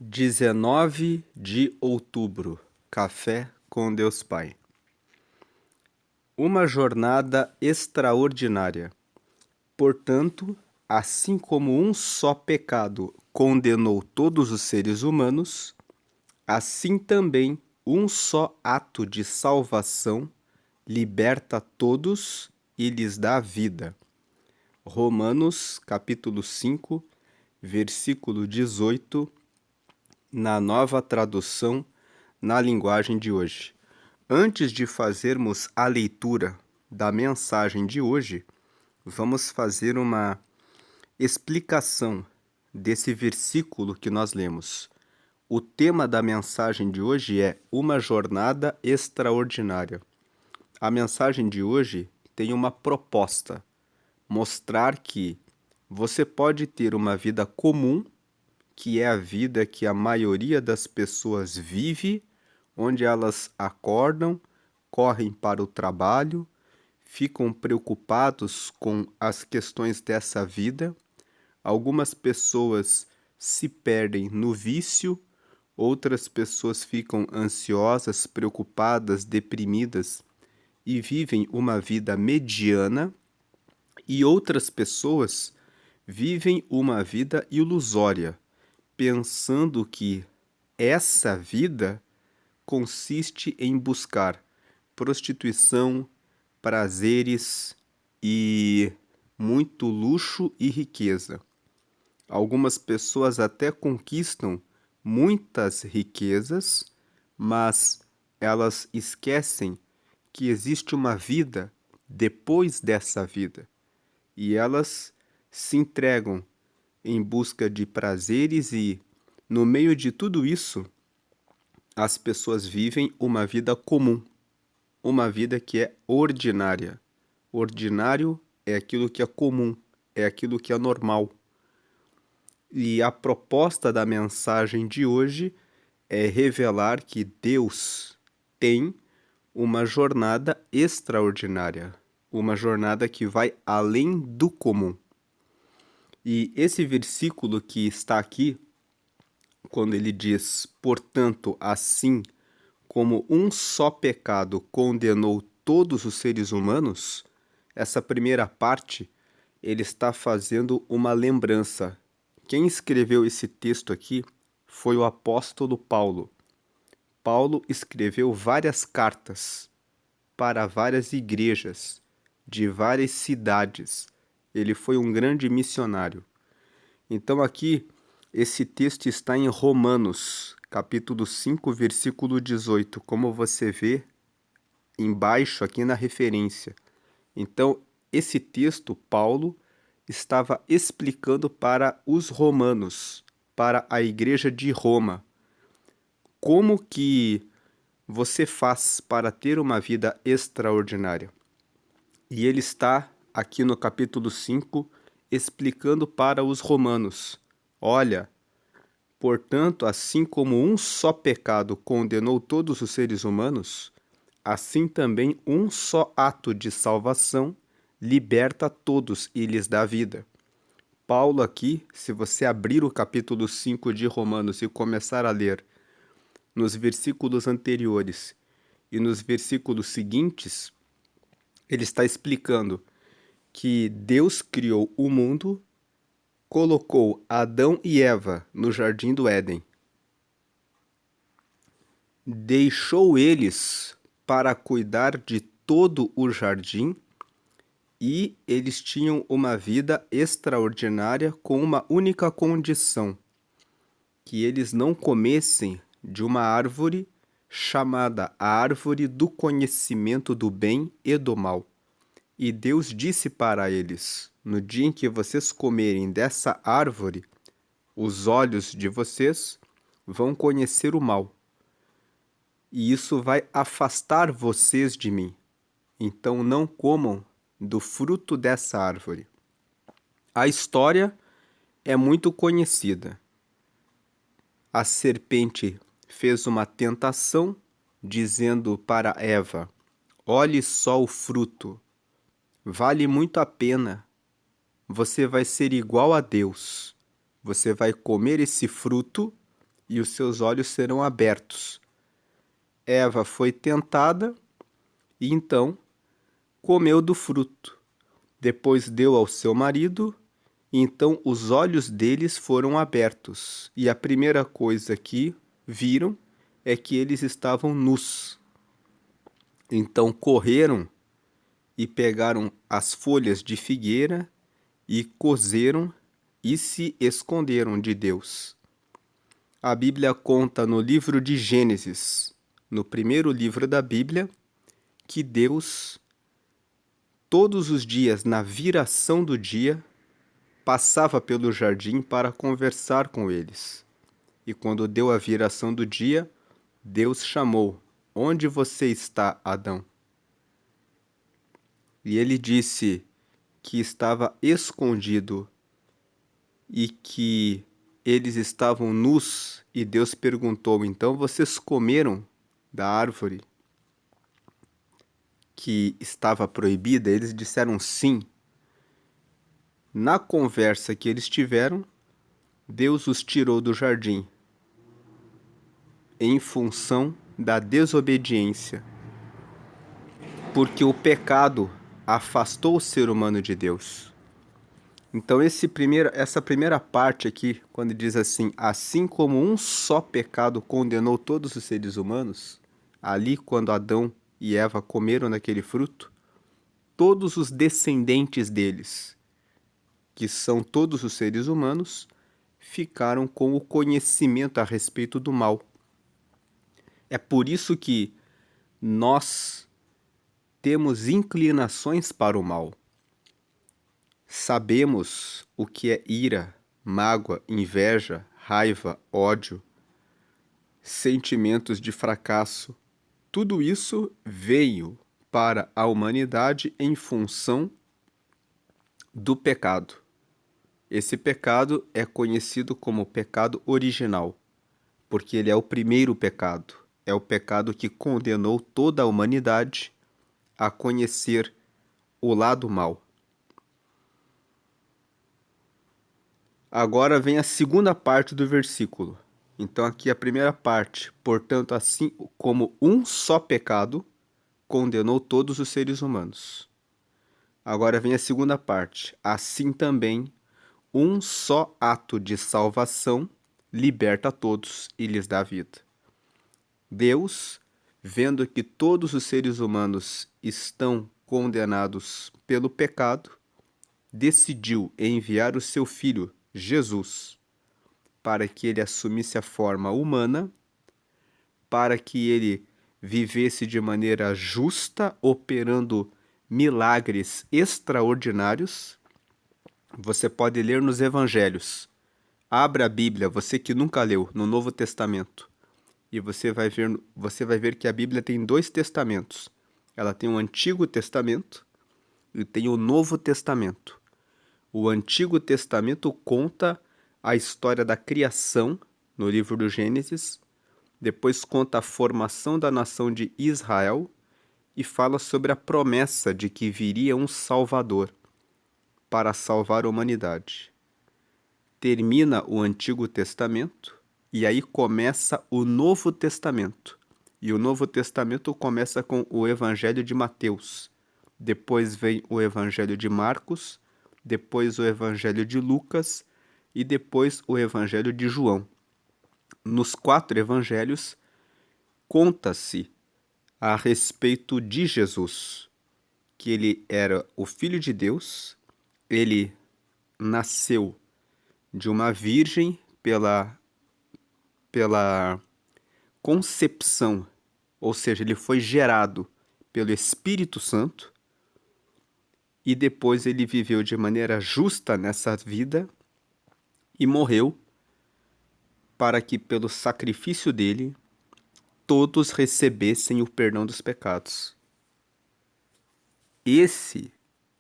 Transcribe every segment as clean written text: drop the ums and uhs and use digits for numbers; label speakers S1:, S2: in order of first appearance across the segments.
S1: 19 de outubro, Café com Deus Pai. Uma jornada extraordinária. Portanto, assim como um só pecado condenou todos os seres humanos, assim também um só ato de salvação liberta todos e lhes dá vida. Romanos, capítulo 5, versículo 18, na Nova Tradução, na linguagem de hoje. Antes de fazermos a leitura da mensagem de hoje, vamos fazer uma explicação desse versículo que nós lemos. O tema da mensagem de hoje é uma jornada extraordinária. A mensagem de hoje tem uma proposta: mostrar que você pode ter uma vida comum, que é a vida que a maioria das pessoas vive, onde elas acordam, correm para o trabalho, ficam preocupados com as questões dessa vida. Algumas pessoas se perdem no vício, outras pessoas ficam ansiosas, preocupadas, deprimidas e vivem uma vida mediana, e outras pessoas vivem uma vida ilusória, pensando que essa vida consiste em buscar prostituição, prazeres e muito luxo e riqueza. Algumas pessoas até conquistam muitas riquezas, mas elas esquecem que existe uma vida depois dessa vida, e elas se entregam em busca de prazeres e, no meio de tudo isso, as pessoas vivem uma vida comum, uma vida que é ordinária. Ordinário é aquilo que é comum, é aquilo que é normal. E a proposta da mensagem de hoje é revelar que Deus tem uma jornada extraordinária, uma jornada que vai além do comum. E esse versículo que está aqui, quando ele diz, portanto, assim como um só pecado condenou todos os seres humanos, essa primeira parte, ele está fazendo uma lembrança. Quem escreveu esse texto aqui foi o apóstolo Paulo. Paulo escreveu várias cartas para várias igrejas de várias cidades. Ele foi um grande missionário. Então aqui, esse texto está em Romanos, capítulo 5, versículo 18, como você vê embaixo aqui na referência. Então, esse texto, Paulo estava explicando para os romanos, para a igreja de Roma, como que você faz para ter uma vida extraordinária. E ele está aqui no capítulo 5 explicando para os romanos: olha, portanto, assim como um só pecado condenou todos os seres humanos, assim também um só ato de salvação liberta todos e lhes dá vida. Paulo aqui, se você abrir o capítulo 5 de Romanos e começar a ler nos versículos anteriores e nos versículos seguintes, ele está explicando que Deus criou o mundo, colocou Adão e Eva no jardim do Éden, deixou eles para cuidar de todo o jardim, e eles tinham uma vida extraordinária com uma única condição: que eles não comessem de uma árvore chamada a árvore do conhecimento do bem e do mal. E Deus disse para eles: no dia em que vocês comerem dessa árvore, os olhos de vocês vão conhecer o mal, e isso vai afastar vocês de mim. Então não comam do fruto dessa árvore. A história é muito conhecida. A serpente fez uma tentação, dizendo para Eva: olhe só o fruto, vale muito a pena, você vai ser igual a Deus. Você vai comer esse fruto e os seus olhos serão abertos. Eva foi tentada e então comeu do fruto. Depois deu ao seu marido, e então os olhos deles foram abertos. E a primeira coisa que viram é que eles estavam nus. Então correram e pegaram as folhas de figueira e cozeram e se esconderam de Deus. A Bíblia conta no livro de Gênesis, no primeiro livro da Bíblia, que Deus, todos os dias, na viração do dia, passava pelo jardim para conversar com eles. E quando deu a viração do dia, Deus chamou: "Onde você está, Adão?" E ele disse que estava escondido e que eles estavam nus, e Deus perguntou: "Então vocês comeram da árvore que estava proibida?" Eles disseram sim. Na conversa que eles tiveram, Deus os tirou do jardim em função da desobediência, porque o pecado afastou o ser humano de Deus. Então essa primeira parte aqui, quando diz assim como um só pecado condenou todos os seres humanos, ali quando Adão e Eva comeram daquele fruto, todos os descendentes deles, que são todos os seres humanos, ficaram com o conhecimento a respeito do mal. É por isso que nós temos inclinações para o mal. Sabemos o que é ira, mágoa, inveja, raiva, ódio, sentimentos de fracasso. Tudo isso veio para a humanidade em função do pecado. Esse pecado é conhecido como pecado original, porque ele é o primeiro pecado. É o pecado que condenou toda a humanidade a conhecer o lado mal. Agora vem a segunda parte do versículo. Então aqui a primeira parte: portanto, assim como um só pecado condenou todos os seres humanos. Agora vem a segunda parte: assim também um só ato de salvação liberta todos e lhes dá vida. Deus, vendo que todos os seres humanos estão condenados pelo pecado, decidiu enviar o seu Filho, Jesus, para que ele assumisse a forma humana, para que ele vivesse de maneira justa, operando milagres extraordinários. Você pode ler nos evangelhos. Abra a Bíblia, você que nunca leu, no Novo Testamento. E você vai ver que a Bíblia tem dois testamentos. Ela tem o Antigo Testamento e tem o Novo Testamento. O Antigo Testamento conta a história da criação, no livro do Gênesis, depois conta a formação da nação de Israel e fala sobre a promessa de que viria um Salvador para salvar a humanidade. Termina o Antigo Testamento e aí começa o Novo Testamento. E o Novo Testamento começa com o Evangelho de Mateus. Depois vem o Evangelho de Marcos, depois o Evangelho de Lucas e depois o Evangelho de João. Nos 4 evangelhos, conta-se a respeito de Jesus, que ele era o Filho de Deus, ele nasceu de uma virgem pela concepção, ou seja, ele foi gerado pelo Espírito Santo e depois ele viveu de maneira justa nessa vida e morreu para que pelo sacrifício dele todos recebessem o perdão dos pecados. Esse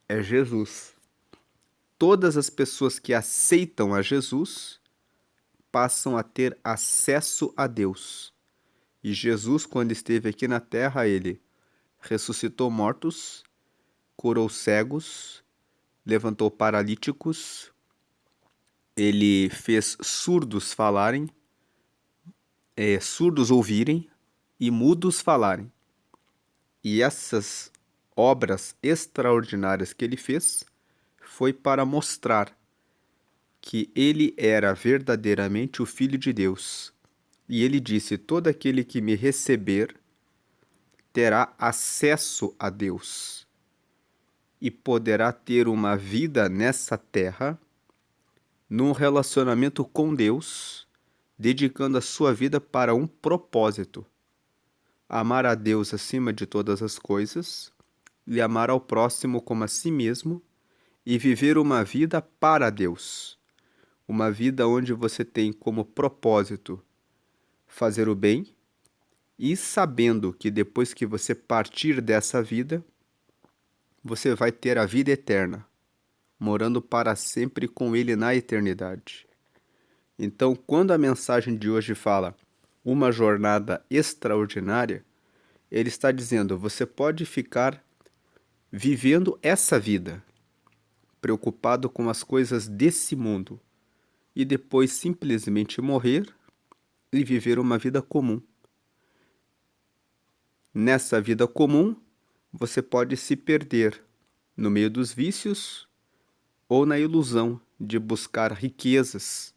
S1: é Jesus. Todas as pessoas que aceitam a Jesus passam a ter acesso a Deus. E Jesus, quando esteve aqui na terra, ele ressuscitou mortos, curou cegos, levantou paralíticos, ele fez surdos falarem, surdos ouvirem e mudos falarem. E essas obras extraordinárias que ele fez foi para mostrar que ele era verdadeiramente o Filho de Deus. E ele disse: todo aquele que me receber terá acesso a Deus e poderá ter uma vida nessa terra, num relacionamento com Deus, dedicando a sua vida para um propósito: amar a Deus acima de todas as coisas e amar ao próximo como a si mesmo, e viver uma vida para Deus. Uma vida onde você tem como propósito fazer o bem e sabendo que depois que você partir dessa vida, você vai ter a vida eterna, morando para sempre com Ele na eternidade. Então, quando a mensagem de hoje fala uma jornada extraordinária, ele está dizendo: você pode ficar vivendo essa vida, preocupado com as coisas desse mundo, e depois simplesmente morrer e viver uma vida comum. Nessa vida comum, você pode se perder no meio dos vícios ou na ilusão de buscar riquezas,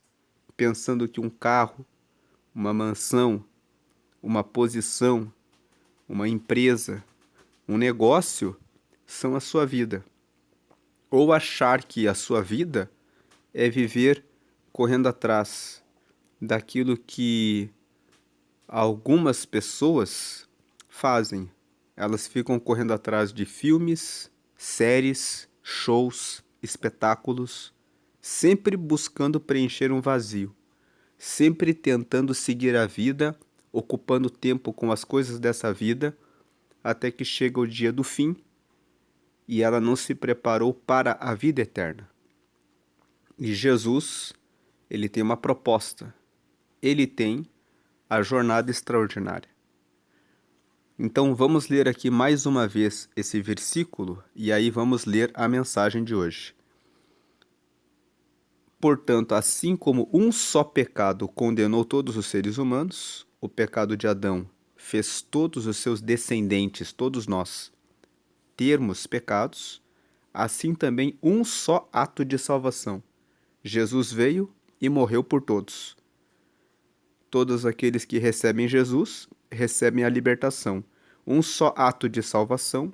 S1: pensando que um carro, uma mansão, uma posição, uma empresa, um negócio são a sua vida. Ou achar que a sua vida é viver correndo atrás daquilo que algumas pessoas fazem. Elas ficam correndo atrás de filmes, séries, shows, espetáculos, sempre buscando preencher um vazio, sempre tentando seguir a vida, ocupando tempo com as coisas dessa vida, até que chega o dia do fim e ela não se preparou para a vida eterna. E Jesus, ele tem uma proposta. Ele tem a jornada extraordinária. Então vamos ler aqui mais uma vez esse versículo e aí vamos ler a mensagem de hoje. Portanto, assim como um só pecado condenou todos os seres humanos, o pecado de Adão fez todos os seus descendentes, todos nós, termos pecados, assim também um só ato de salvação. Jesus veio e morreu por todos. Todos aqueles que recebem Jesus recebem a libertação. Um só ato de salvação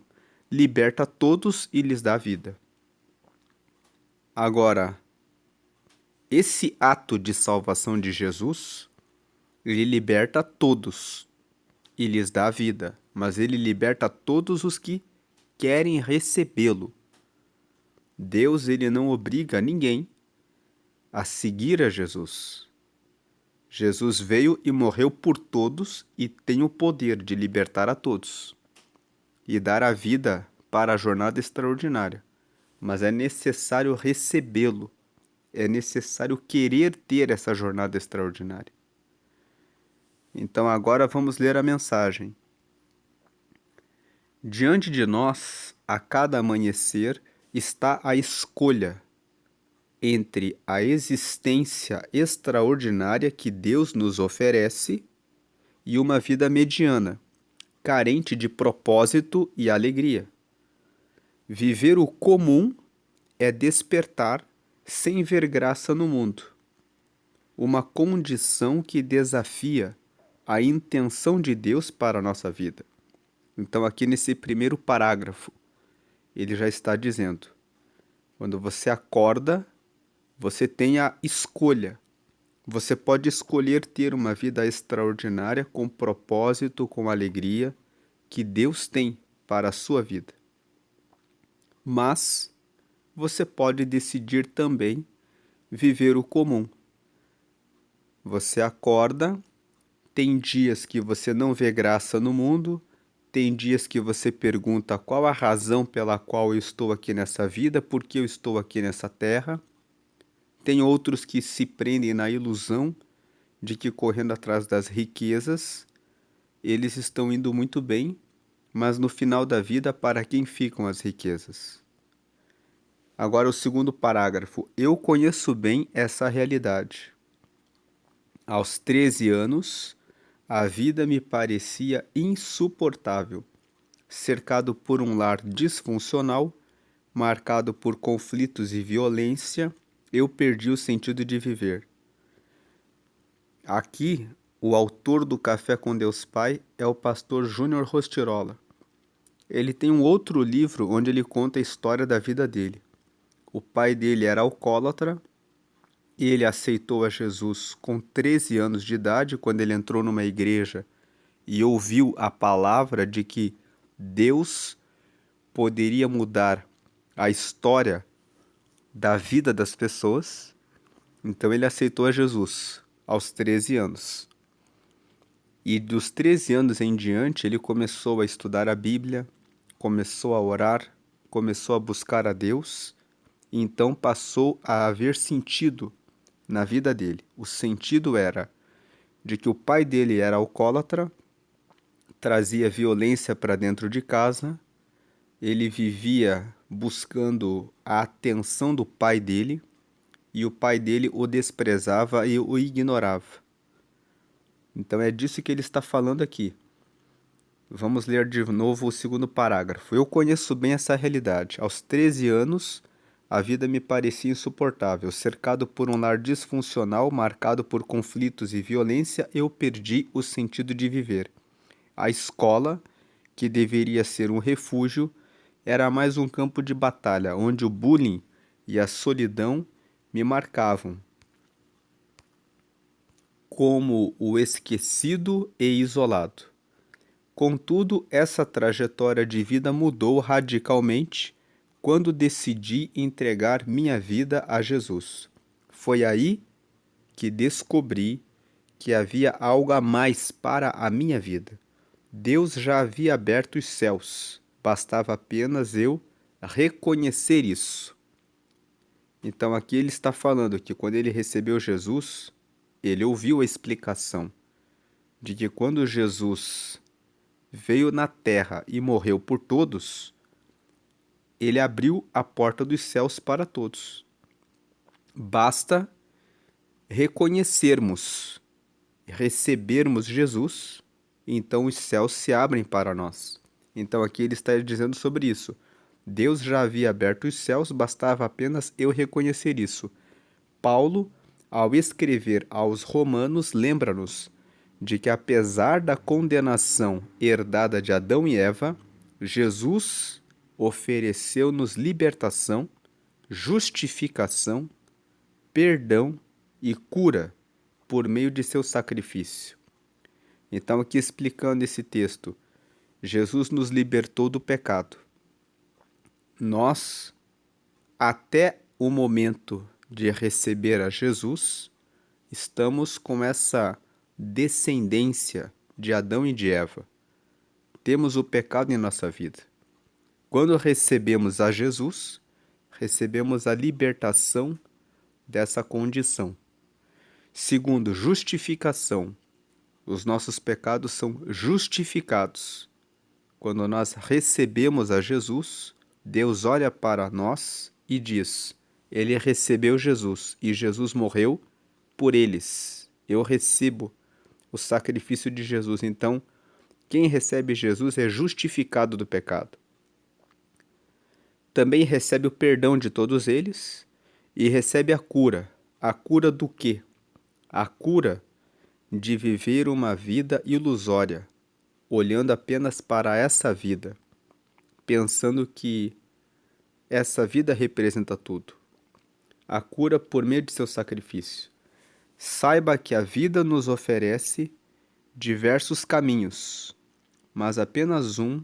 S1: liberta todos e lhes dá vida. Agora, esse ato de salvação de Jesus, ele liberta todos e lhes dá vida, mas ele liberta todos os que querem recebê-lo. Deus, ele não obriga ninguém a seguir a Jesus. Jesus veio e morreu por todos e tem o poder de libertar a todos e dar a vida para a jornada extraordinária. Mas é necessário recebê-lo, é necessário querer ter essa jornada extraordinária. Então agora vamos ler a mensagem. Diante de nós, a cada amanhecer, está a escolha entre a existência extraordinária que Deus nos oferece e uma vida mediana, carente de propósito e alegria. Viver o comum é despertar sem ver graça no mundo, uma condição que desafia a intenção de Deus para a nossa vida. Então, aqui nesse primeiro parágrafo, ele já está dizendo: quando você acorda, você tem a escolha. Você pode escolher ter uma vida extraordinária com propósito, com alegria, que Deus tem para a sua vida. Mas você pode decidir também viver o comum. Você acorda, tem dias que você não vê graça no mundo, tem dias que você pergunta qual a razão pela qual eu estou aqui nessa vida, por que eu estou aqui nessa terra. Tem outros que se prendem na ilusão de que correndo atrás das riquezas, eles estão indo muito bem, mas no final da vida, para quem ficam as riquezas? Agora o segundo parágrafo. Eu conheço bem essa realidade. Aos 13 anos, A vida me parecia insuportável. Cercado por um lar disfuncional, marcado por conflitos e violência, eu perdi o sentido de viver. Aqui, o autor do Café com Deus Pai é o pastor Júnior Rostirola. Ele tem um outro livro onde ele conta a história da vida dele. O pai dele era alcoólatra e ele aceitou a Jesus com 13 anos de idade, quando ele entrou numa igreja e ouviu a palavra de que Deus poderia mudar a história da vida das pessoas. Então ele aceitou a Jesus aos 13 anos. E dos 13 anos em diante, ele começou a estudar a Bíblia, começou a orar, começou a buscar a Deus, e então passou a haver sentido na vida dele. O sentido era de que o pai dele era alcoólatra, trazia violência para dentro de casa, ele vivia buscando a atenção do pai dele, e o pai dele o desprezava e o ignorava. Então é disso que ele está falando aqui. Vamos ler de novo o segundo parágrafo. Eu conheço bem essa realidade. Aos 13 anos, a vida me parecia insuportável. Cercado por um lar disfuncional, marcado por conflitos e violência, eu perdi o sentido de viver. A escola, que deveria ser um refúgio, era mais um campo de batalha, onde o bullying e a solidão me marcavam como o esquecido e isolado. Contudo, essa trajetória de vida mudou radicalmente quando decidi entregar minha vida a Jesus. Foi aí que descobri que havia algo a mais para a minha vida. Deus já havia aberto os céus, bastava apenas eu reconhecer isso. Então aqui ele está falando que quando ele recebeu Jesus, ele ouviu a explicação de que quando Jesus veio na terra e morreu por todos, ele abriu a porta dos céus para todos. Basta reconhecermos, recebermos Jesus, então os céus se abrem para nós. Então aqui ele está dizendo sobre isso. Deus já havia aberto os céus, bastava apenas eu reconhecer isso. Paulo, ao escrever aos Romanos, lembra-nos de que, apesar da condenação herdada de Adão e Eva, Jesus ofereceu-nos libertação, justificação, perdão e cura por meio de seu sacrifício. Então, aqui explicando esse texto, Jesus nos libertou do pecado. Nós, até o momento de receber a Jesus, estamos com essa descendência de Adão e de Eva. Temos o pecado em nossa vida. Quando recebemos a Jesus, recebemos a libertação dessa condição. Segundo, justificação. Os nossos pecados são justificados. Quando nós recebemos a Jesus, Deus olha para nós e diz: ele recebeu Jesus e Jesus morreu por eles. Eu recebo o sacrifício de Jesus. Então, quem recebe Jesus é justificado do pecado. Também recebe o perdão de todos eles e recebe a cura. A cura do quê? A cura de viver uma vida ilusória, olhando apenas para essa vida, pensando que essa vida representa tudo. A cura por meio de seu sacrifício. Saiba que a vida nos oferece diversos caminhos, mas apenas um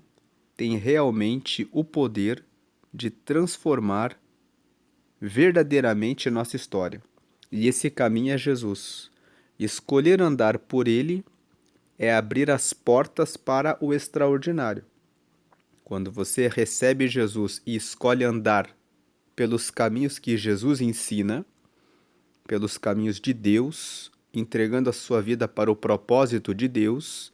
S1: tem realmente o poder de transformar verdadeiramente nossa história. E esse caminho é Jesus. Escolher andar por ele é abrir as portas para o extraordinário. Quando você recebe Jesus e escolhe andar pelos caminhos que Jesus ensina, pelos caminhos de Deus, entregando a sua vida para o propósito de Deus,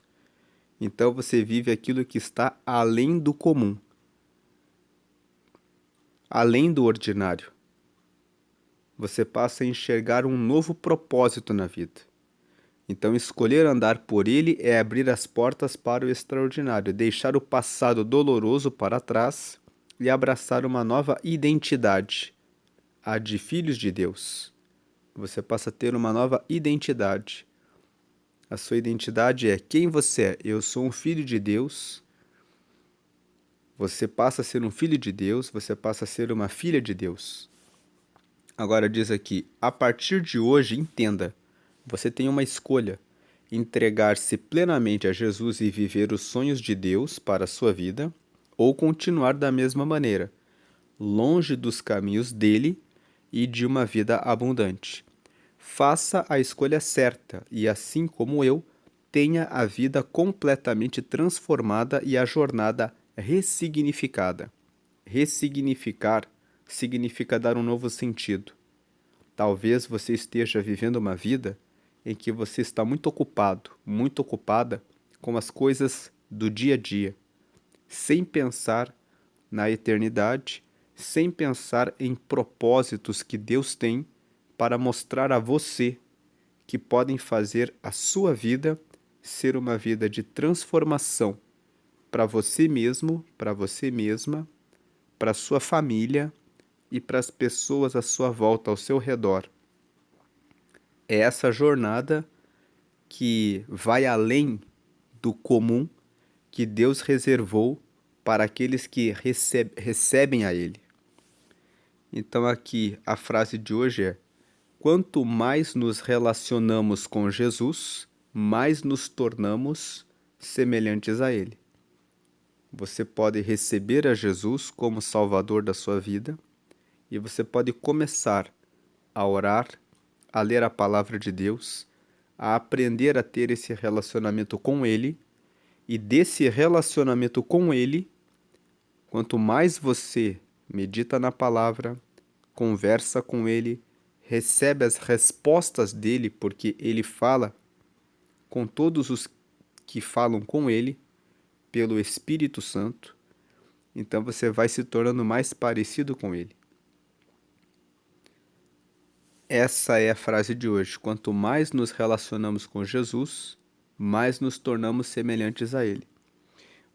S1: então você vive aquilo que está além do comum, além do ordinário. Você passa a enxergar um novo propósito na vida. Então, escolher andar por ele é abrir as portas para o extraordinário, deixar o passado doloroso para trás e abraçar uma nova identidade, a de filhos de Deus. Você passa a ter uma nova identidade. A sua identidade é quem você é. Eu sou um filho de Deus. Você passa a ser um filho de Deus, você passa a ser uma filha de Deus. Agora diz aqui, a partir de hoje, entenda, você tem uma escolha: entregar-se plenamente a Jesus e viver os sonhos de Deus para a sua vida, ou continuar da mesma maneira, longe dos caminhos dele e de uma vida abundante. Faça a escolha certa e, assim como eu, tenha a vida completamente transformada e a jornada ressignificada. Ressignificar significa dar um novo sentido. Talvez você esteja vivendo uma vida em que você está muito ocupado, muito ocupada com as coisas do dia a dia, sem pensar na eternidade, sem pensar em propósitos que Deus tem para mostrar a você que podem fazer a sua vida ser uma vida de transformação para você mesmo, para você mesma, para sua família e para as pessoas à sua volta, ao seu redor. É essa jornada que vai além do comum que Deus reservou para aqueles que recebem a Ele. Então, aqui a frase de hoje é: quanto mais nos relacionamos com Jesus, mais nos tornamos semelhantes a Ele. Você pode receber a Jesus como Salvador da sua vida e você pode começar a orar, a ler a palavra de Deus, a aprender a ter esse relacionamento com Ele, e desse relacionamento com Ele, quanto mais você medita na palavra, conversa com Ele, recebe as respostas dele, porque Ele fala com todos os que falam com Ele, pelo Espírito Santo, então você vai se tornando mais parecido com Ele. Essa é a frase de hoje. Quanto mais nos relacionamos com Jesus, mais nos tornamos semelhantes a Ele.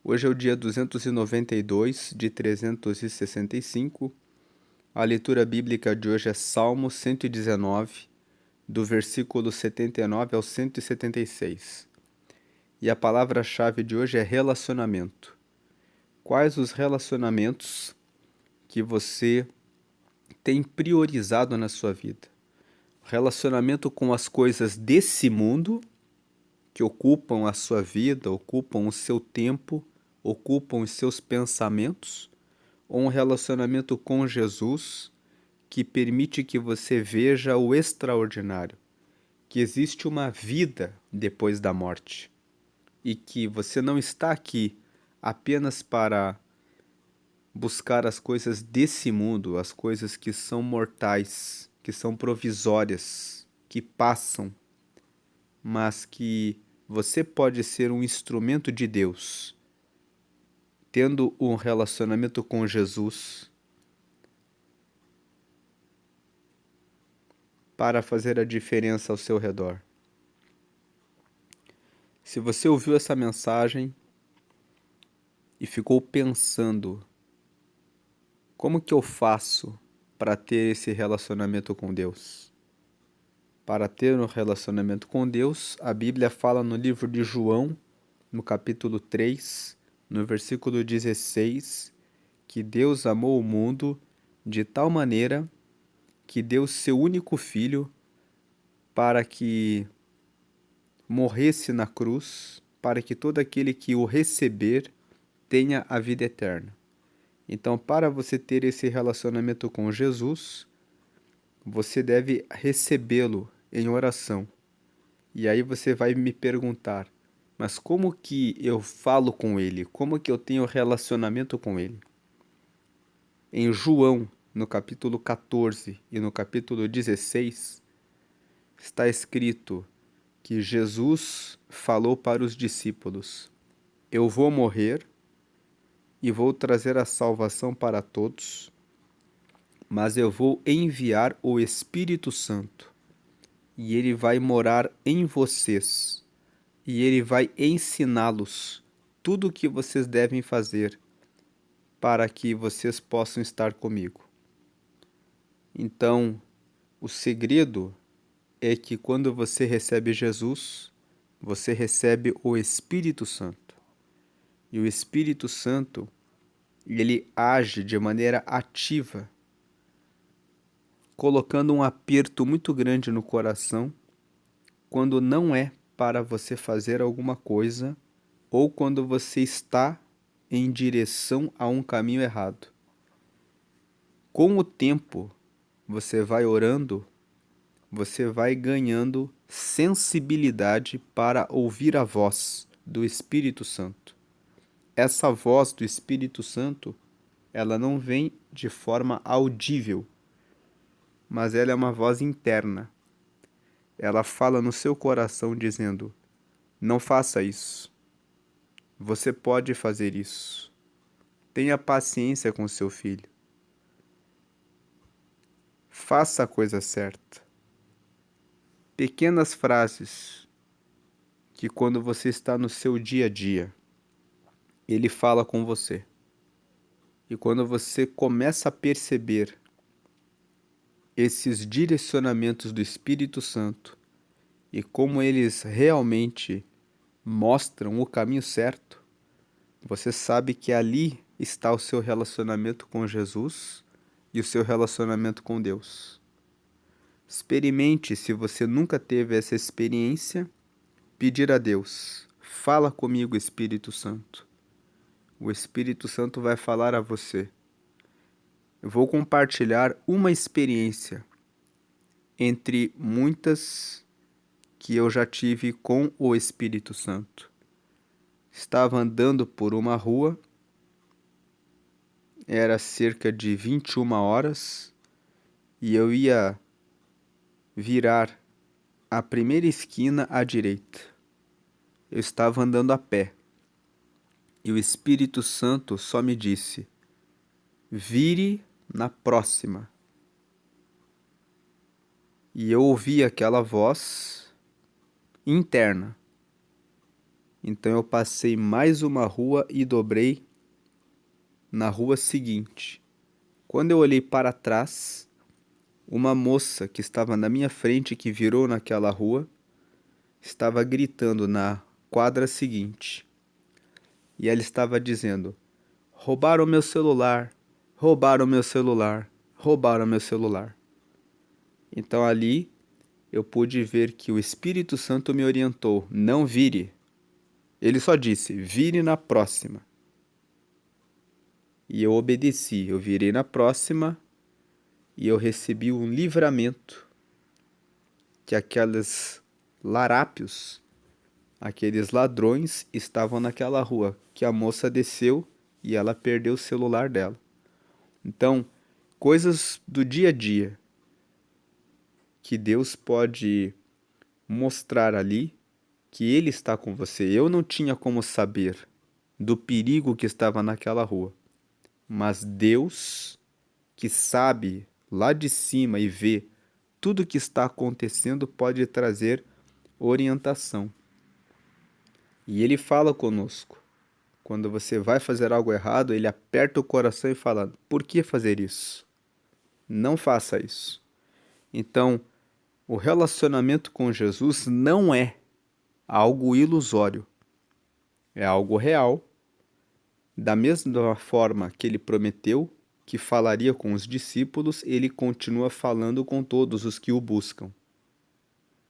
S1: Hoje é o dia 292 de 365. A leitura bíblica de hoje é Salmo 119, do versículo 79 ao 176. E a palavra-chave de hoje é relacionamento. Quais os relacionamentos que você tem priorizado na sua vida? Relacionamento com as coisas desse mundo, que ocupam a sua vida, ocupam o seu tempo, ocupam os seus pensamentos, ou um relacionamento com Jesus, que permite que você veja o extraordinário, que existe uma vida depois da morte, e que você não está aqui apenas para buscar as coisas desse mundo, as coisas que são mortais, que são provisórias, que passam, mas que você pode ser um instrumento de Deus, tendo um relacionamento com Jesus, para fazer a diferença ao seu redor. Se você ouviu essa mensagem e ficou pensando, como que eu faço para ter esse relacionamento com Deus? Para ter um relacionamento com Deus, a Bíblia fala no livro de João, no capítulo 3, no versículo 16, que Deus amou o mundo de tal maneira que deu seu único filho para que morresse na cruz, para que todo aquele que o receber tenha a vida eterna. Então, para você ter esse relacionamento com Jesus, você deve recebê-lo em oração. E aí você vai me perguntar, mas como que eu falo com ele? Como que eu tenho relacionamento com ele? Em João, no capítulo 14 e no capítulo 16, está escrito que Jesus falou para os discípulos: eu vou morrer e vou trazer a salvação para todos, mas eu vou enviar o Espírito Santo. e ele vai morar em vocês, e ele vai ensiná-los tudo o que vocês devem fazer para que vocês possam estar comigo. Então, o segredo é que quando você recebe Jesus, você recebe o Espírito Santo. E o Espírito Santo, ele age de maneira ativa, colocando um aperto muito grande no coração quando não é para você fazer alguma coisa ou quando você está em direção a um caminho errado. Com o tempo, você vai orando, você vai ganhando sensibilidade para ouvir a voz do Espírito Santo. Essa voz do Espírito Santo, ela não vem de forma audível, mas ela é uma voz interna. Ela fala no seu coração dizendo: não faça isso. Você pode fazer isso. Tenha paciência com seu filho. Faça a coisa certa. Pequenas frases que quando você está no seu dia a dia, ele fala com você. E quando você começa a perceber esses direcionamentos do Espírito Santo e como eles realmente mostram o caminho certo, você sabe que ali está o seu relacionamento com Jesus e o seu relacionamento com Deus. Experimente, se você nunca teve essa experiência, pedir a Deus: fala comigo, Espírito Santo. O Espírito Santo vai falar a você. Eu vou compartilhar uma experiência entre muitas que eu já tive com o Espírito Santo. Estava andando por uma rua, era cerca de 21 horas, e eu ia virar a primeira esquina à direita. Eu estava andando a pé, e o Espírito Santo só me disse: vire na próxima. E eu ouvi aquela voz interna. Então eu passei mais uma rua e dobrei na rua seguinte. Quando eu olhei para trás, uma moça que estava na minha frente, que virou naquela rua, estava gritando na quadra seguinte. E ela estava dizendo: roubaram meu celular, roubaram meu celular, roubaram meu celular. Então ali eu pude ver que o Espírito Santo me orientou: não vire. Ele só disse: vire na próxima. E eu obedeci, eu virei na próxima e eu recebi um livramento que aqueles larápios, aqueles ladrões estavam naquela rua, que a moça desceu e ela perdeu o celular dela. Então, coisas do dia a dia que Deus pode mostrar ali que Ele está com você. Eu não tinha como saber do perigo que estava naquela rua, mas Deus, que sabe lá de cima e vê tudo que está acontecendo, pode trazer orientação. E Ele fala conosco. Quando você vai fazer algo errado, Ele aperta o coração e fala: por que fazer isso? Não faça isso. Então, o relacionamento com Jesus não é algo ilusório, é algo real. Da mesma forma que ele prometeu que falaria com os discípulos, ele continua falando com todos os que o buscam.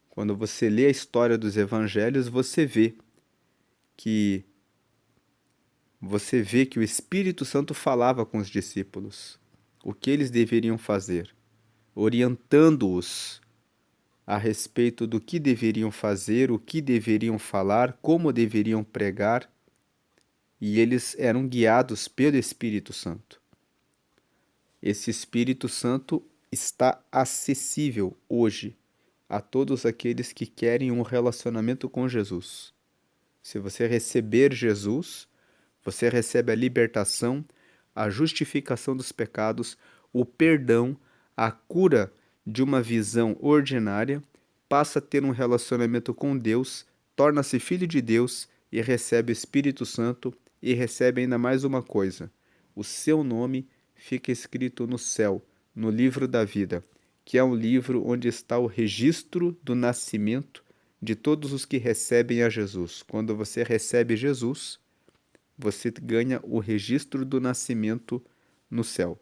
S1: Quando você lê a história dos evangelhos, que você vê que o Espírito Santo falava com os discípulos o que eles deveriam fazer, orientando-os a respeito do que deveriam fazer, o que deveriam falar, como deveriam pregar, e eles eram guiados pelo Espírito Santo. Esse Espírito Santo está acessível hoje a todos aqueles que querem um relacionamento com Jesus. Se você receber Jesus, você recebe a libertação, a justificação dos pecados, o perdão, a cura de uma visão ordinária passa a ter um relacionamento com Deus, torna-se filho de Deus e recebe o Espírito Santo e recebe ainda mais uma coisa: o seu nome fica escrito no céu, no livro da vida, que é um livro onde está o registro do nascimento de todos os que recebem a Jesus. Quando você recebe Jesus, você ganha o registro do nascimento no céu.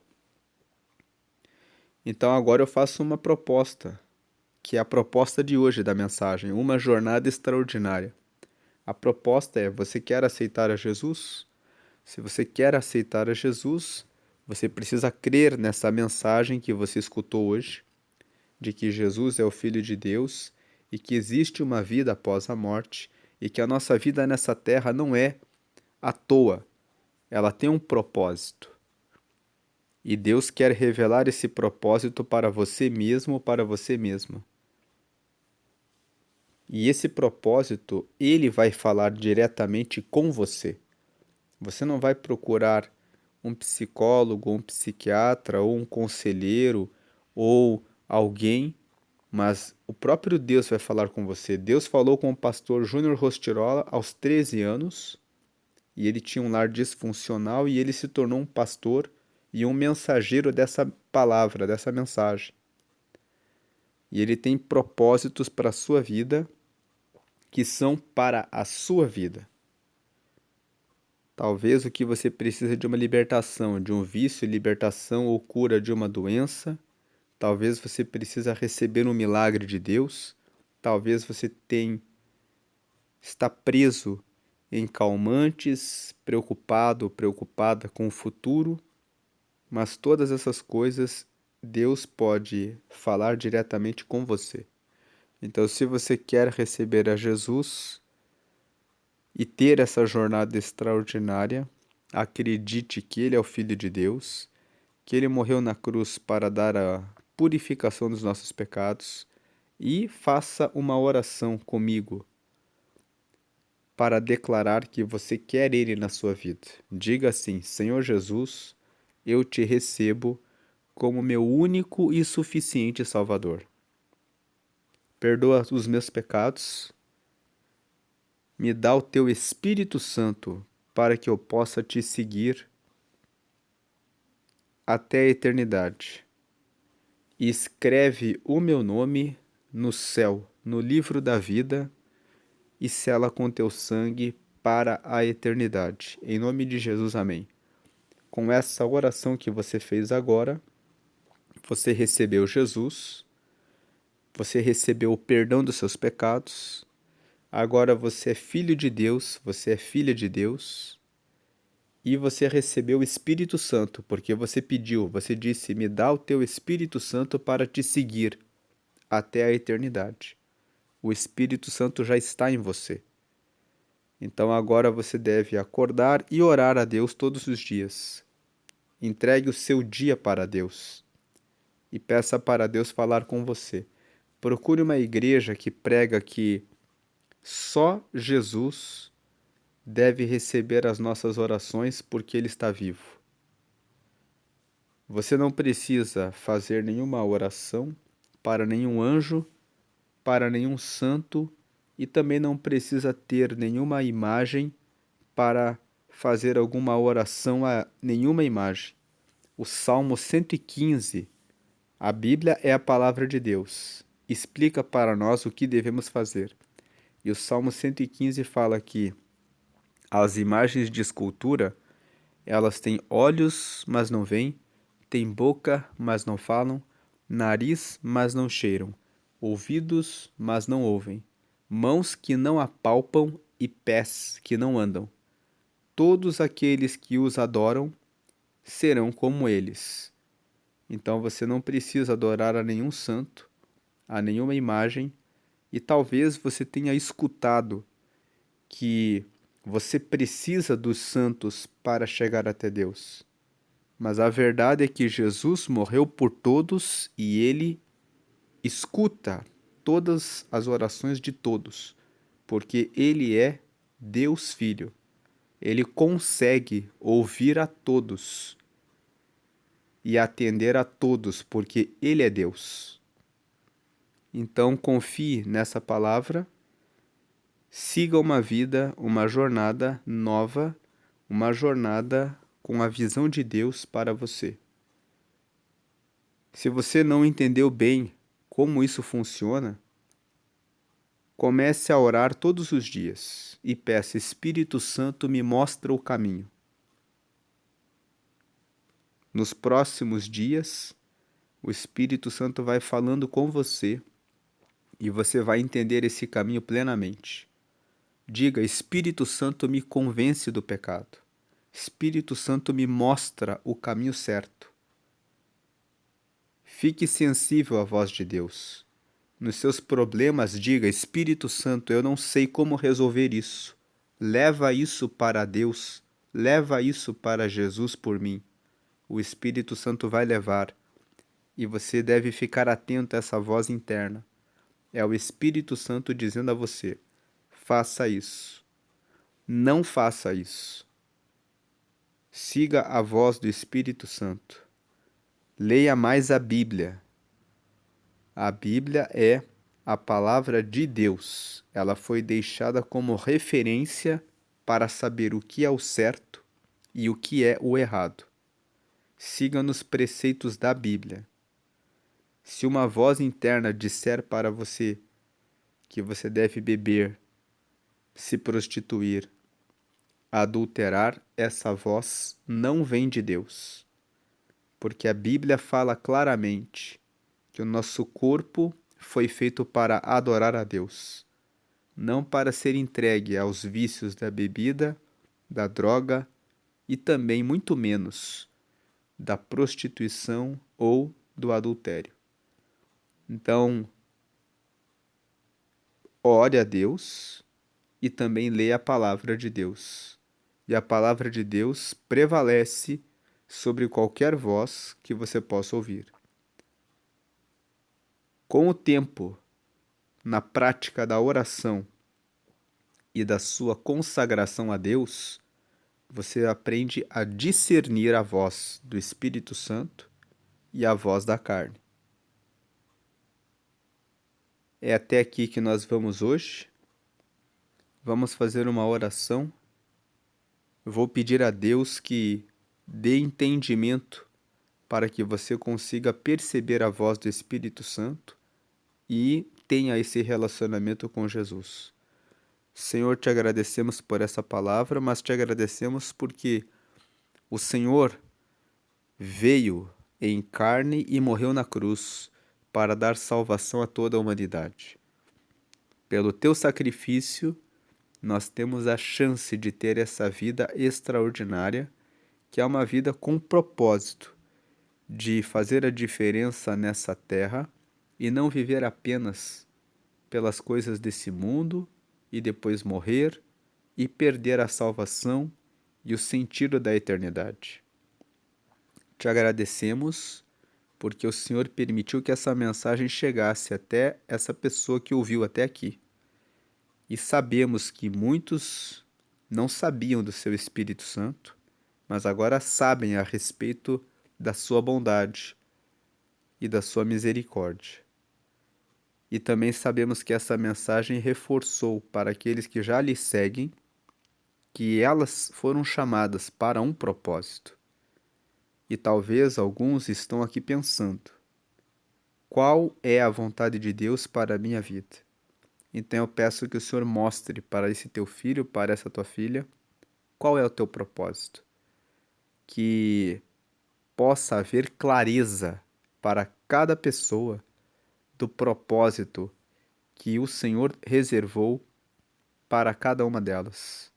S1: Então agora eu faço uma proposta, que é a proposta de hoje da mensagem, uma jornada extraordinária. A proposta é: você quer aceitar a Jesus? Se você quer aceitar a Jesus, você precisa crer nessa mensagem que você escutou hoje, de que Jesus é o Filho de Deus e que existe uma vida após a morte e que a nossa vida nessa terra não é à toa, ela tem um propósito. E Deus quer revelar esse propósito para você mesmo ou para você mesma. E esse propósito, ele vai falar diretamente com você. Você não vai procurar um psicólogo, um psiquiatra, ou um conselheiro, ou alguém, mas o próprio Deus vai falar com você. Deus falou com o pastor Júnior Rostirola aos 13 anos, e ele tinha um lar disfuncional, e ele se tornou um pastor e um mensageiro dessa palavra, dessa mensagem. E ele tem propósitos para a sua vida, que são para a sua vida. Talvez o que você precisa de uma libertação, de um vício, libertação ou cura de uma doença. Talvez você precisa receber um milagre de Deus. Talvez você está preso em calmantes, preocupado ou preocupada com o futuro. Mas todas essas coisas Deus pode falar diretamente com você. Então, se você quer receber a Jesus e ter essa jornada extraordinária, acredite que Ele é o Filho de Deus, que Ele morreu na cruz para dar a purificação dos nossos pecados, e faça uma oração comigo para declarar que você quer Ele na sua vida. Diga assim: Senhor Jesus, eu te recebo como meu único e suficiente Salvador. Perdoa os meus pecados, me dá o teu Espírito Santo para que eu possa te seguir até a eternidade. E escreve o meu nome no céu, no livro da vida, e sela com teu sangue para a eternidade. Em nome de Jesus, amém. Com essa oração que você fez agora, você recebeu Jesus, você recebeu o perdão dos seus pecados, agora você é filho de Deus, você é filha de Deus, e você recebeu o Espírito Santo, porque você pediu, você disse: me dá o teu Espírito Santo para te seguir até a eternidade. O Espírito Santo já está em você. Então agora você deve acordar e orar a Deus todos os dias. Entregue o seu dia para Deus e peça para Deus falar com você. Procure uma igreja que prega que só Jesus deve receber as nossas orações porque Ele está vivo. Você não precisa fazer nenhuma oração para nenhum anjo, para nenhum santo, e também não precisa ter nenhuma imagem para fazer alguma oração a nenhuma imagem. O Salmo 115, a Bíblia é a palavra de Deus, explica para nós o que devemos fazer. E o Salmo 115 fala que as imagens de escultura, elas têm olhos, mas não veem, têm boca, mas não falam, nariz, mas não cheiram, ouvidos, mas não ouvem, mãos que não apalpam e pés que não andam. Todos aqueles que os adoram serão como eles. Então você não precisa adorar a nenhum santo, a nenhuma imagem, e talvez você tenha escutado que você precisa dos santos para chegar até Deus. Mas a verdade é que Jesus morreu por todos e ele escuta todas as orações de todos, porque ele é Deus Filho. Ele consegue ouvir a todos e atender a todos, porque ele é Deus. Então confie nessa palavra, siga uma vida, uma jornada nova, uma jornada com a visão de Deus para você. Se você não entendeu bem como isso funciona, comece a orar todos os dias e peça: Espírito Santo, me mostra o caminho. Nos próximos dias, o Espírito Santo vai falando com você e você vai entender esse caminho plenamente. Diga: Espírito Santo, me convence do pecado. Espírito Santo, me mostra o caminho certo. Fique sensível à voz de Deus. Nos seus problemas, diga: Espírito Santo, eu não sei como resolver isso. Leva isso para Deus. Leva isso para Jesus por mim. O Espírito Santo vai levar. E você deve ficar atento a essa voz interna. É o Espírito Santo dizendo a você: faça isso. Não faça isso. Siga a voz do Espírito Santo. Leia mais a Bíblia. A Bíblia é a palavra de Deus. Ela foi deixada como referência para saber o que é o certo e o que é o errado. Siga nos preceitos da Bíblia. Se uma voz interna disser para você que você deve beber, se prostituir, adulterar, essa voz não vem de Deus. Porque a Bíblia fala claramente que o nosso corpo foi feito para adorar a Deus, não para ser entregue aos vícios da bebida, da droga e também, muito menos, da prostituição ou do adultério. Então, ore a Deus e também leia a palavra de Deus. E a palavra de Deus prevalece sobre qualquer voz que você possa ouvir. Com o tempo, na prática da oração e da sua consagração a Deus, você aprende a discernir a voz do Espírito Santo e a voz da carne. É até aqui que nós vamos hoje. Vamos fazer uma oração. Eu vou pedir a Deus que dê entendimento para que você consiga perceber a voz do Espírito Santo e tenha esse relacionamento com Jesus. Senhor, te agradecemos por essa palavra, mas te agradecemos porque o Senhor veio em carne e morreu na cruz para dar salvação a toda a humanidade. Pelo teu sacrifício, nós temos a chance de ter essa vida extraordinária, que é uma vida com propósito de fazer a diferença nessa terra e não viver apenas pelas coisas desse mundo e depois morrer e perder a salvação e o sentido da eternidade. Te agradecemos porque o Senhor permitiu que essa mensagem chegasse até essa pessoa que ouviu até aqui. E sabemos que muitos não sabiam do seu Espírito Santo, mas agora sabem a respeito da sua bondade e da sua misericórdia. E também sabemos que essa mensagem reforçou para aqueles que já lhe seguem que elas foram chamadas para um propósito. E talvez alguns estão aqui pensando: qual é a vontade de Deus para a minha vida? Então eu peço que o Senhor mostre para esse teu filho, para essa tua filha, qual é o teu propósito. Que possa haver clareza para cada pessoa do propósito que o Senhor reservou para cada uma delas,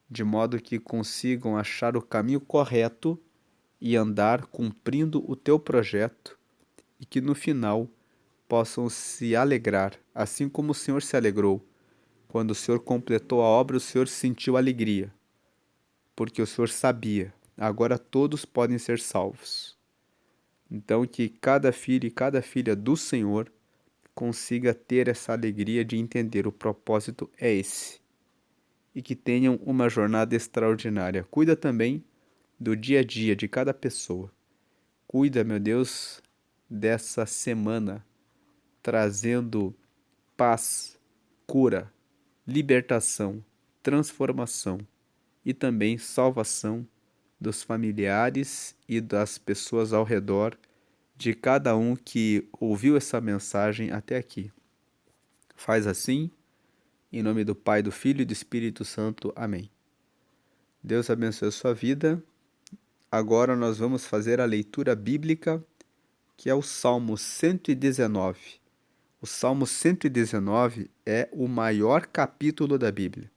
S1: de modo que consigam achar o caminho correto e andar cumprindo o teu projeto e que no final possam se alegrar, assim como o Senhor se alegrou. Quando o Senhor completou a obra, o Senhor sentiu alegria, porque o Senhor sabia, agora todos podem ser salvos. Então que cada filho e cada filha do Senhor consiga ter essa alegria de entender o propósito é esse. E que tenham uma jornada extraordinária. Cuida também do dia a dia de cada pessoa. Cuida, meu Deus, dessa semana, trazendo paz, cura, libertação, transformação e também salvação dos familiares e das pessoas ao redor de cada um que ouviu essa mensagem até aqui. Faz assim, em nome do Pai, do Filho e do Espírito Santo. Amém. Deus abençoe a sua vida. Agora nós vamos fazer a leitura bíblica, que é o Salmo 119. O Salmo 119 é o maior capítulo da Bíblia.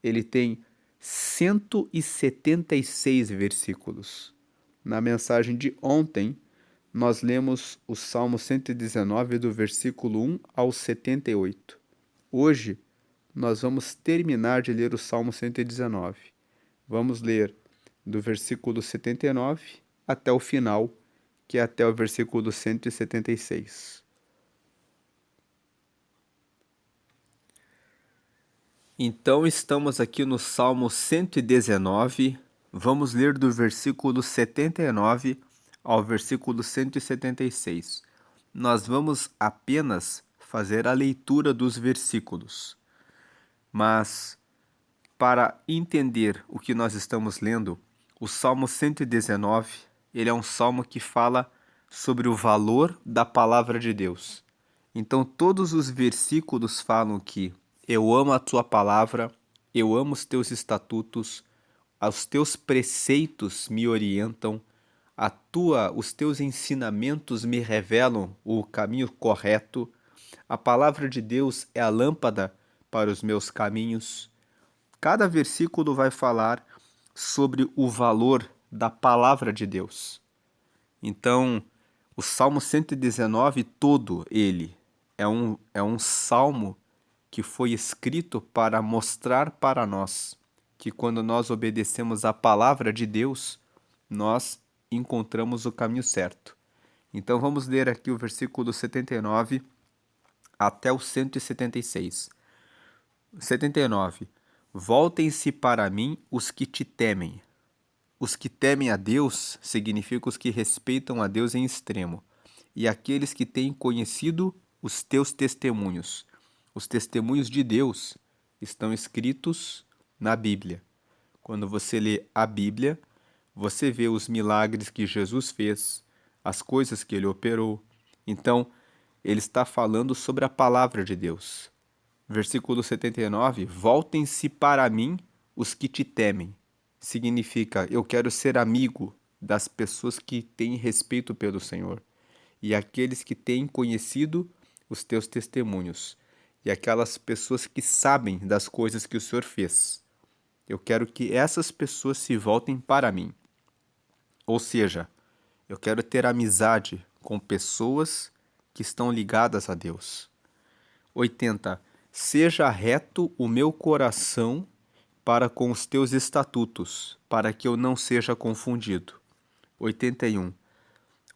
S1: Ele tem 176 versículos. Na mensagem de ontem, nós lemos o Salmo 119, do versículo 1 ao 78. Hoje, nós vamos terminar de ler o Salmo 119. Vamos ler do versículo 79 até o final, que é até o versículo 176. Então, estamos aqui no Salmo 119, vamos ler do versículo 79 ao versículo 176. Nós vamos apenas fazer a leitura dos versículos, mas para entender o que nós estamos lendo, o Salmo 119, ele é um salmo que fala sobre o valor da palavra de Deus. Então, todos os versículos falam que eu amo a tua palavra, eu amo os teus estatutos, os teus preceitos me orientam, os teus ensinamentos me revelam o caminho correto, a palavra de Deus é a lâmpada para os meus caminhos. Cada versículo vai falar sobre o valor da palavra de Deus. Então, o Salmo 119, todo ele, é um salmo que foi escrito para mostrar para nós que quando nós obedecemos a palavra de Deus, nós encontramos o caminho certo. Então vamos ler aqui o versículo 79 até o 176. 79. Voltem-se para mim os que te temem. Os que temem a Deus significa os que respeitam a Deus em extremo, e aqueles que têm conhecido os teus testemunhos. Os testemunhos de Deus estão escritos na Bíblia. Quando você lê a Bíblia, você vê os milagres que Jesus fez, as coisas que ele operou. Então, ele está falando sobre a palavra de Deus. Versículo 79, voltem-se para mim os que te temem. Significa, eu quero ser amigo das pessoas que têm respeito pelo Senhor e aqueles que têm conhecido os teus testemunhos e aquelas pessoas que sabem das coisas que o Senhor fez. Eu quero que essas pessoas se voltem para mim. Ou seja, eu quero ter amizade com pessoas que estão ligadas a Deus. 80. Seja reto o meu coração para com os teus estatutos, para que eu não seja confundido. 81.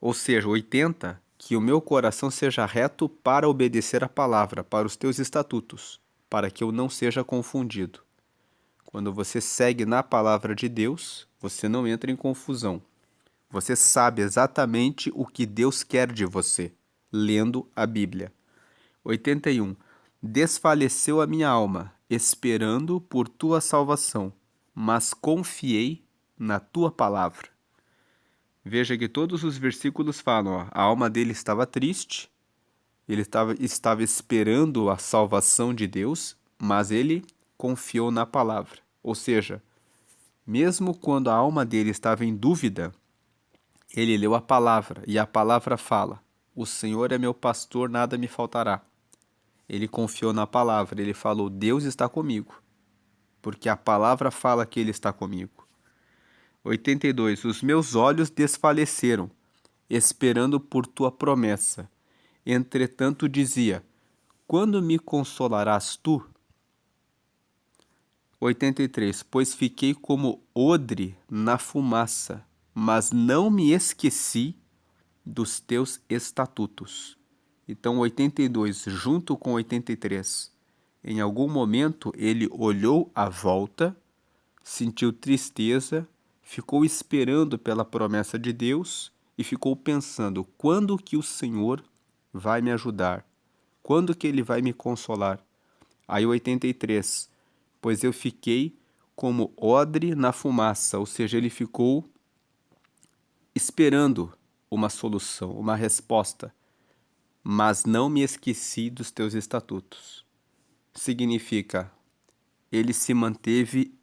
S1: Ou seja, 80, que o meu coração seja reto para obedecer a palavra, para os teus estatutos, para que eu não seja confundido. Quando você segue na palavra de Deus, você não entra em confusão. Você sabe exatamente o que Deus quer de você, lendo a Bíblia. 81. Desfaleceu a minha alma, esperando por tua salvação, mas confiei na tua palavra. Veja que todos os versículos falam, a alma dele estava triste, ele estava esperando a salvação de Deus, mas ele confiou na palavra. Ou seja, mesmo quando a alma dele estava em dúvida, ele leu a palavra, e a palavra fala, o Senhor é meu pastor, nada me faltará. Ele confiou na palavra, ele falou, Deus está comigo, porque a palavra fala que ele está comigo. 82. Os meus olhos desfaleceram, esperando por tua promessa. Entretanto dizia, quando me consolarás tu? 83. Pois fiquei como odre na fumaça, mas não me esqueci dos teus estatutos. Então, 82, junto com 83, em algum momento ele olhou à volta, sentiu tristeza, ficou esperando pela promessa de Deus e ficou pensando, quando que o Senhor vai me ajudar? Quando que ele vai me consolar? Aí 83, pois eu fiquei como odre na fumaça, ou seja, ele ficou esperando uma solução, uma resposta, mas não me esqueci dos teus estatutos. Significa, ele se manteve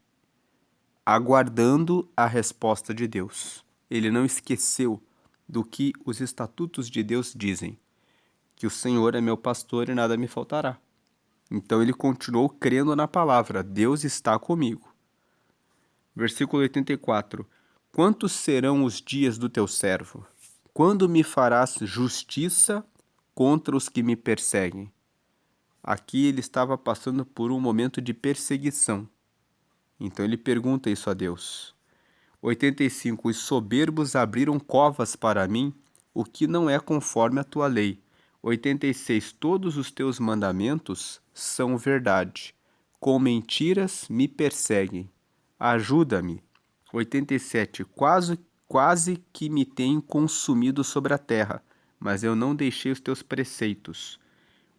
S1: aguardando a resposta de Deus. Ele não esqueceu do que os estatutos de Deus dizem, que o Senhor é meu pastor e nada me faltará. Então ele continuou crendo na palavra, Deus está comigo. Versículo 84. Quantos serão os dias do teu servo? Quando me farás justiça contra os que me perseguem? Aqui ele estava passando por um momento de perseguição. Então ele pergunta isso a Deus. 85. Os soberbos abriram covas para mim, o que não é conforme a tua lei. 86. Todos os teus mandamentos são verdade. Com mentiras me perseguem. Ajuda-me. 87. Quase que me tenho consumido sobre a terra, mas eu não deixei os teus preceitos.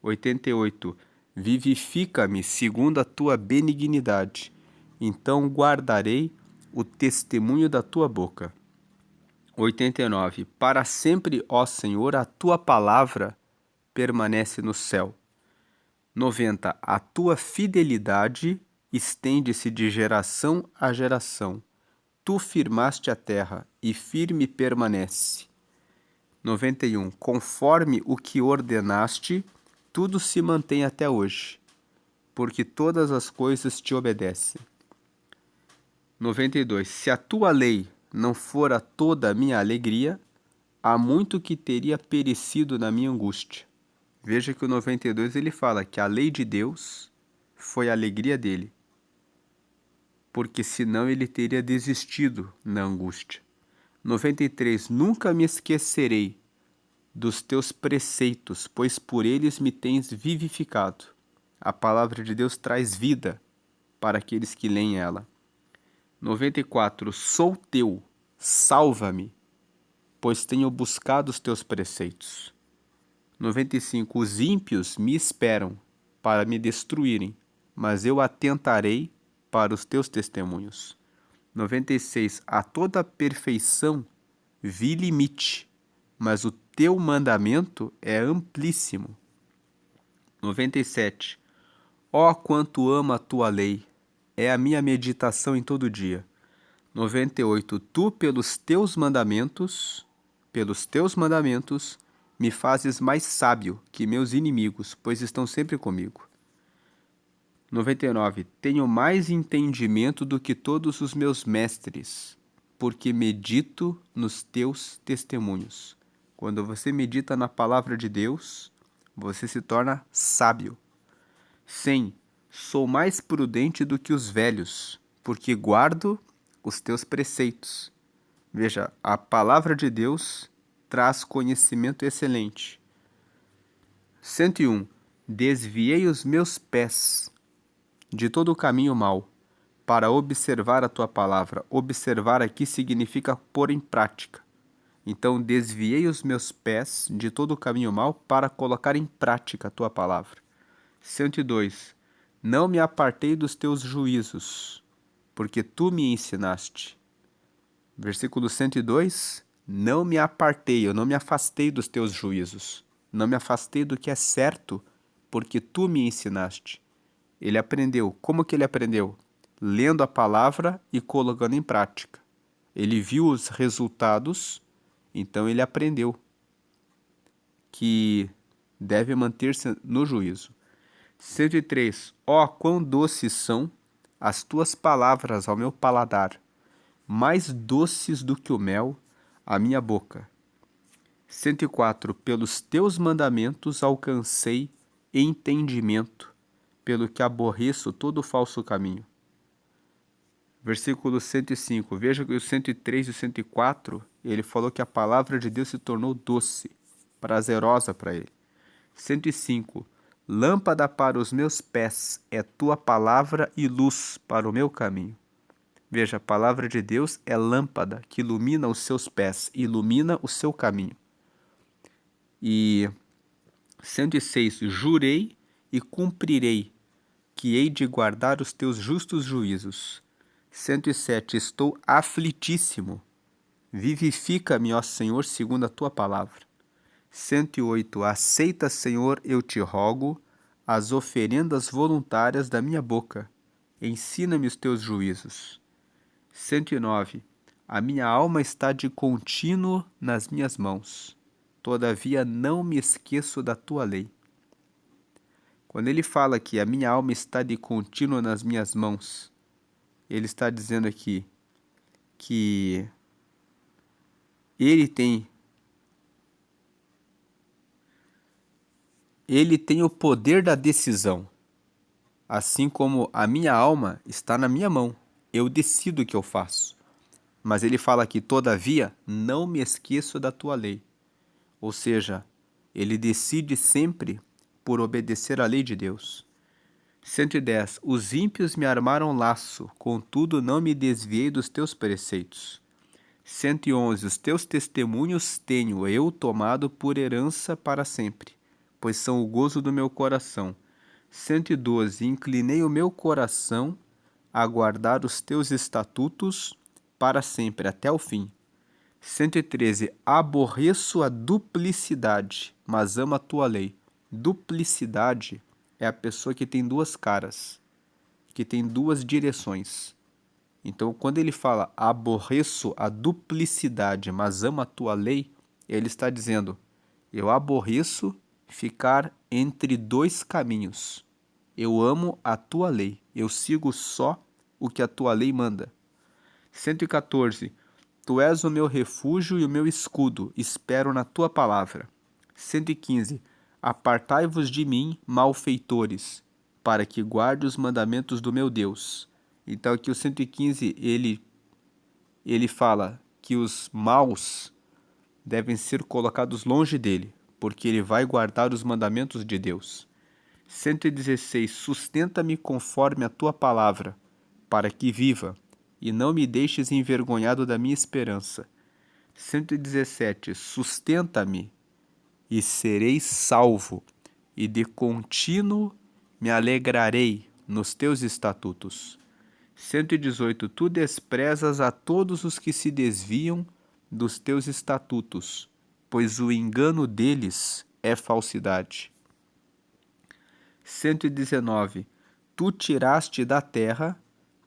S1: 88. Vivifica-me segundo a tua benignidade. Então guardarei o testemunho da tua boca. 89. Para sempre, ó Senhor, a tua palavra permanece no céu. 90. A tua fidelidade estende-se de geração a geração. Tu firmaste a terra e firme permanece. 91. Conforme o que ordenaste, tudo se mantém até hoje, porque todas as coisas te obedecem. 92. Se a tua lei não fora toda a minha alegria, há muito que teria perecido na minha angústia. Veja que o 92 ele fala que a lei de Deus foi a alegria dele, porque senão ele teria desistido na angústia. 93. Nunca me esquecerei dos teus preceitos, pois por eles me tens vivificado. A palavra de Deus traz vida para aqueles que leem ela. 94. Sou teu, salva-me, pois tenho buscado os teus preceitos. 95. Os ímpios me esperam para me destruírem, mas eu atentarei para os teus testemunhos. 96. A toda perfeição vi limite, mas o teu mandamento é amplíssimo. 97. Ó, quanto amo a tua lei, é a minha meditação em todo dia. 98. Tu, pelos teus mandamentos, me fazes mais sábio que meus inimigos, pois estão sempre comigo. 99. Tenho mais entendimento do que todos os meus mestres, porque medito nos teus testemunhos. Quando você medita na palavra de Deus, você se torna sábio. 100. Sou mais prudente do que os velhos, porque guardo os teus preceitos. Veja, a palavra de Deus traz conhecimento excelente. 101. Desviei os meus pés de todo o caminho mau, para observar a tua palavra. Observar aqui significa pôr em prática. Então, desviei os meus pés de todo o caminho mau para colocar em prática a tua palavra. 102. Não me apartei dos teus juízos, porque tu me ensinaste. Versículo 102. Não me apartei, eu não me afastei dos teus juízos. Não me afastei do que é certo, porque tu me ensinaste. Ele aprendeu. Como que ele aprendeu? Lendo a palavra e colocando em prática. Ele viu os resultados, então ele aprendeu que deve manter-se no juízo. 103. Ó, quão doces são as tuas palavras ao meu paladar, mais doces do que o mel à minha boca. 104. Pelos teus mandamentos alcancei entendimento, pelo que aborreço todo falso caminho. Versículo 105. Veja que o 103 e o 104, ele falou que a palavra de Deus se tornou doce, prazerosa para ele. 105. Lâmpada para os meus pés é tua palavra e luz para o meu caminho. Veja, a palavra de Deus é lâmpada que ilumina os seus pés, ilumina o seu caminho. E 106. Jurei e cumprirei, que hei de guardar os teus justos juízos. 107. Estou aflitíssimo. Vivifica-me, ó Senhor, segundo a tua palavra. 108. Aceita, Senhor, eu te rogo, as oferendas voluntárias da minha boca. Ensina-me os teus juízos. 109. A minha alma está de contínuo nas minhas mãos. Todavia não me esqueço da tua lei. Quando ele fala que a minha alma está de contínuo nas minhas mãos, ele está dizendo aqui que ele tem o poder da decisão, assim como a minha alma está na minha mão. Eu decido o que eu faço. Mas ele fala aqui, todavia, não me esqueço da tua lei. Ou seja, ele decide sempre por obedecer à lei de Deus. 110. Os ímpios me armaram laço, contudo não me desviei dos teus preceitos. 111. Os teus testemunhos tenho eu tomado por herança para sempre, pois são o gozo do meu coração. 112. Inclinei o meu coração a guardar os teus estatutos para sempre, até o fim. 113. Aborreço a duplicidade, mas amo a tua lei. Duplicidade é a pessoa que tem duas caras, que tem duas direções. Então, quando ele fala aborreço a duplicidade, mas amo a tua lei, ele está dizendo, eu aborreço ficar entre dois caminhos. Eu amo a tua lei, eu sigo só o que a tua lei manda. 114. Tu és o meu refúgio e o meu escudo, espero na tua palavra. 115. Apartai-vos de mim, malfeitores, para que guarde os mandamentos do meu Deus. Então aqui o 115, ele fala que os maus devem ser colocados longe dele, porque ele vai guardar os mandamentos de Deus. 116. Sustenta-me conforme a tua palavra, para que viva, e não me deixes envergonhado da minha esperança. 117. Sustenta-me, e serei salvo, e de contínuo me alegrarei nos teus estatutos. 118. Tu desprezas a todos os que se desviam dos teus estatutos, pois o engano deles é falsidade. 119. Tu tiraste da terra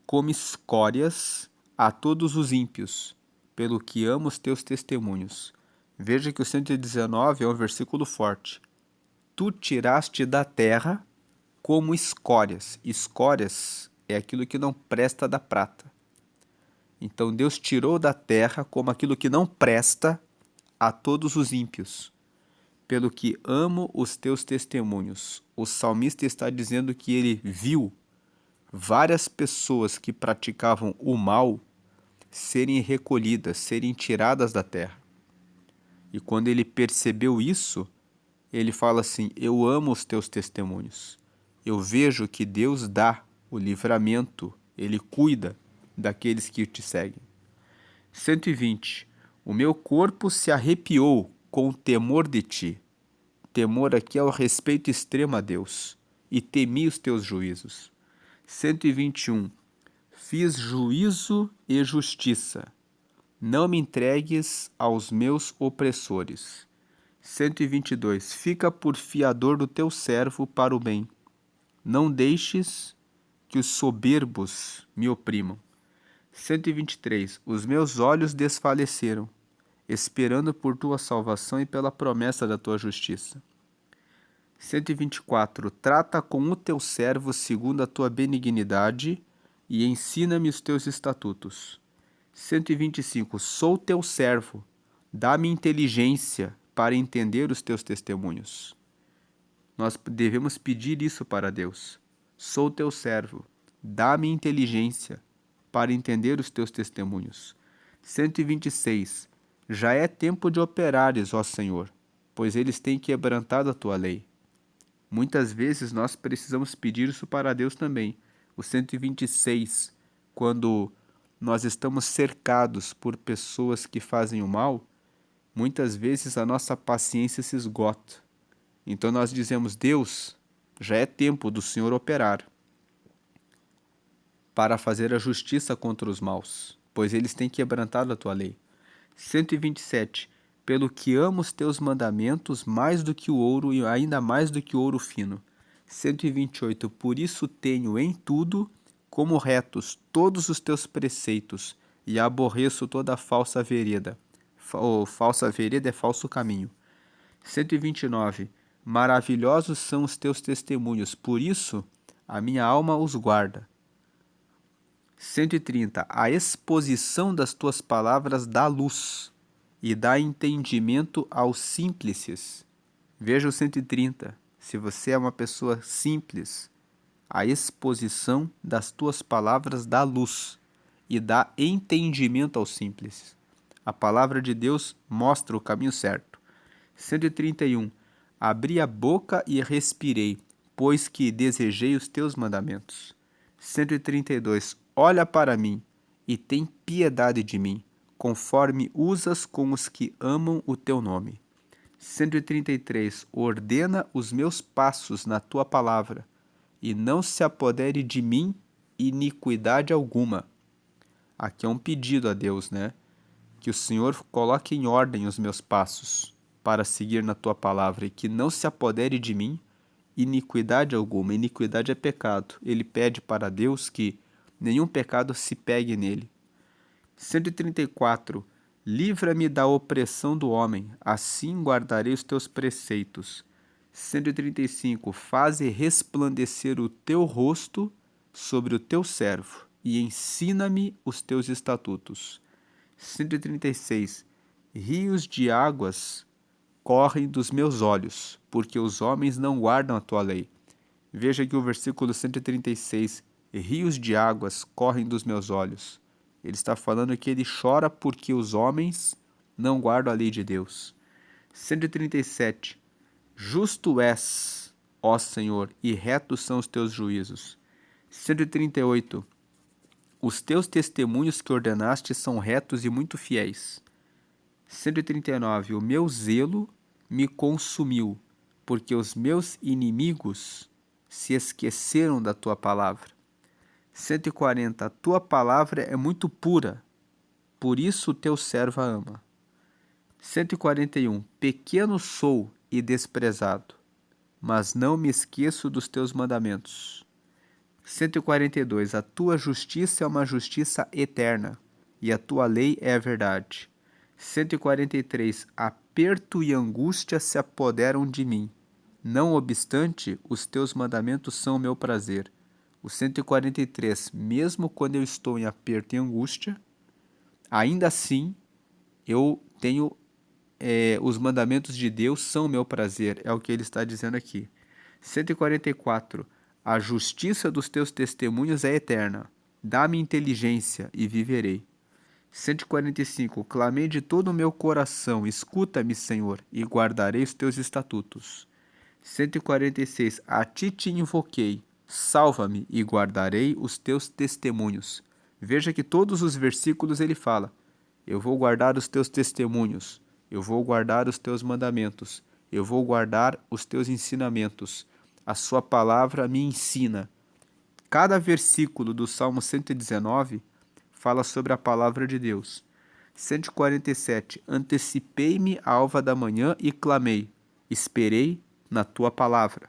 S1: como escórias a todos os ímpios, pelo que amo os teus testemunhos. Veja que o 119 é um versículo forte. Tu tiraste da terra como escórias. Escórias é aquilo que não presta da prata. Então Deus tirou da terra como aquilo que não presta a todos os ímpios, pelo que amo os teus testemunhos. O salmista está dizendo que ele viu várias pessoas que praticavam o mal serem recolhidas, serem tiradas da terra. E quando ele percebeu isso, ele fala assim, eu amo os teus testemunhos. Eu vejo que Deus dá o livramento, ele cuida daqueles que te seguem. 120. O meu corpo se arrepiou com o temor de ti. Temor aqui é o respeito extremo a Deus. E temi os teus juízos. 121. Fiz juízo e justiça. Não me entregues aos meus opressores. 122. Fica por fiador do teu servo para o bem. Não deixes que os soberbos me oprimam. 123. Os meus olhos desfaleceram, esperando por tua salvação e pela promessa da tua justiça. 124. Trata com o teu servo segundo a tua benignidade e ensina-me os teus estatutos. 125. Sou teu servo, dá-me inteligência para entender os teus testemunhos. Nós devemos pedir isso para Deus. Sou teu servo, dá-me inteligência para entender os teus testemunhos. 126. Já é tempo de operares, ó Senhor, pois eles têm quebrantado a tua lei. Muitas vezes nós precisamos pedir isso para Deus também. O 126, quando nós estamos cercados por pessoas que fazem o mal, muitas vezes a nossa paciência se esgota. Então nós dizemos: Deus, já é tempo do Senhor operar para fazer a justiça contra os maus, pois eles têm quebrantado a tua lei. 127. Pelo que amo os teus mandamentos mais do que o ouro e ainda mais do que o ouro fino. 128. Por isso tenho em tudo como retos todos os teus preceitos e aborreço toda falsa vereda. Falsa vereda é falso caminho. 129. Maravilhosos são os teus testemunhos, por isso a minha alma os guarda. 130. A exposição das tuas palavras dá luz e dá entendimento aos simples. Veja o 130. Se você é uma pessoa simples, a exposição das tuas palavras dá luz e dá entendimento aos simples. A palavra de Deus mostra o caminho certo. 131. Abri a boca e respirei, pois que desejei os teus mandamentos. 132. Olha para mim e tem piedade de mim, conforme usas com os que amam o teu nome. 133. Ordena os meus passos na tua palavra, e não se apodere de mim iniquidade alguma. Aqui é um pedido a Deus, né? Que o Senhor coloque em ordem os meus passos para seguir na tua palavra e que não se apodere de mim iniquidade alguma. Iniquidade é pecado. Ele pede para Deus que nenhum pecado se pegue nele. 134. Livra-me da opressão do homem, assim guardarei os teus preceitos. 135. Faze resplandecer o teu rosto sobre o teu servo e ensina-me os teus estatutos. 136. Rios de águas correm dos meus olhos, porque os homens não guardam a tua lei. Veja aqui o versículo 136. Rios de águas correm dos meus olhos. Ele está falando que ele chora porque os homens não guardam a lei de Deus. 137. Justo és, ó Senhor, e retos são os teus juízos. 138. Os teus testemunhos que ordenaste são retos e muito fiéis. 139. O meu zelo me consumiu, porque os meus inimigos se esqueceram da tua palavra. 140. A tua palavra é muito pura, por isso o teu servo a ama. 141. Pequeno sou e desprezado, mas não me esqueço dos teus mandamentos. 142. A tua justiça é uma justiça eterna, e a tua lei é a verdade. 143. Aperto e angústia se apoderam de mim. Não obstante, os teus mandamentos são o meu prazer. O 143. Mesmo quando eu estou em aperto e angústia, ainda assim eu tenho os mandamentos de Deus são o meu prazer. É o que ele está dizendo aqui. 144. A justiça dos teus testemunhos é eterna. Dá-me inteligência e viverei. 145. Clamei de todo o meu coração, escuta-me, Senhor, e guardarei os teus estatutos. 146. A ti te invoquei, salva-me e guardarei os teus testemunhos. Veja que todos os versículos ele fala: eu vou guardar os teus testemunhos, eu vou guardar os teus mandamentos, eu vou guardar os teus ensinamentos. A sua palavra me ensina. Cada versículo do Salmo 119 fala sobre a palavra de Deus. 147. Antecipei-me à alva da manhã e clamei, esperei na tua palavra.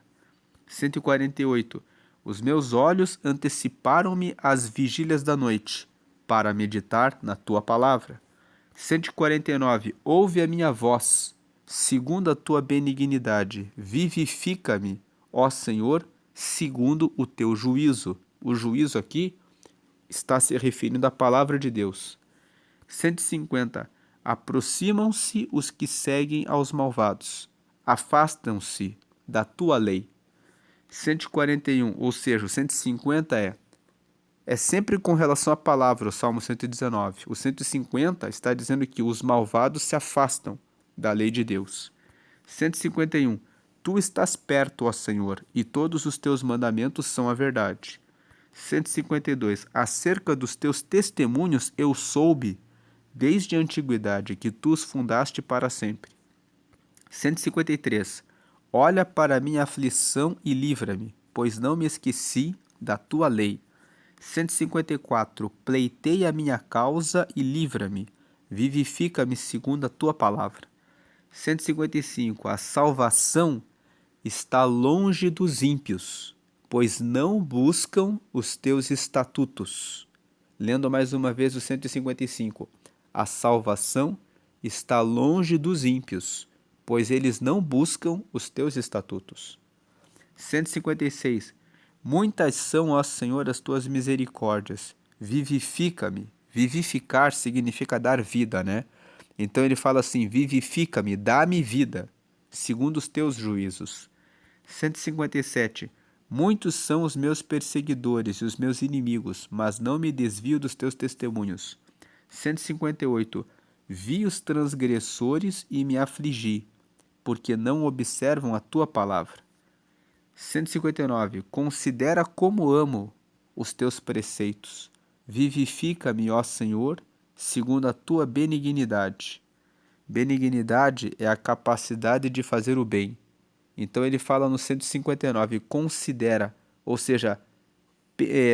S1: 148. Os meus olhos anteciparam-me às vigílias da noite, para meditar na tua palavra. 149. Ouve a minha voz, segundo a tua benignidade, vivifica-me, ó Senhor, segundo o teu juízo. O juízo aqui está se referindo à palavra de Deus. 150. Aproximam-se os que seguem aos malvados, afastam-se da tua lei. 141, ou seja, o 150 é sempre com relação à palavra, o Salmo 119. O 150 está dizendo que os malvados se afastam da lei de Deus. 151. Tu estás perto, ó Senhor, e todos os teus mandamentos são a verdade. 152. Acerca dos teus testemunhos eu soube, desde a antiguidade, que tu os fundaste para sempre. 153. Olha para a minha aflição e livra-me, pois não me esqueci da tua lei. 154. Pleiteia a minha causa e livra-me, vivifica-me segundo a tua palavra. 155. A salvação está longe dos ímpios, pois não buscam os teus estatutos. Lendo mais uma vez o 155. A salvação está longe dos ímpios, pois eles não buscam os teus estatutos. 156. Muitas são, ó Senhor, as tuas misericórdias. Vivifica-me. Vivificar significa dar vida, né? Então ele fala assim: vivifica-me, dá-me vida, segundo os teus juízos. 157. Muitos são os meus perseguidores e os meus inimigos, mas não me desvio dos teus testemunhos. 158. Vi os transgressores e me afligi, porque não observam a tua palavra. 159. Considera como amo os teus preceitos. Vivifica-me, ó Senhor, segundo a tua benignidade. Benignidade é a capacidade de fazer o bem. Então ele fala no 159, considera, ou seja,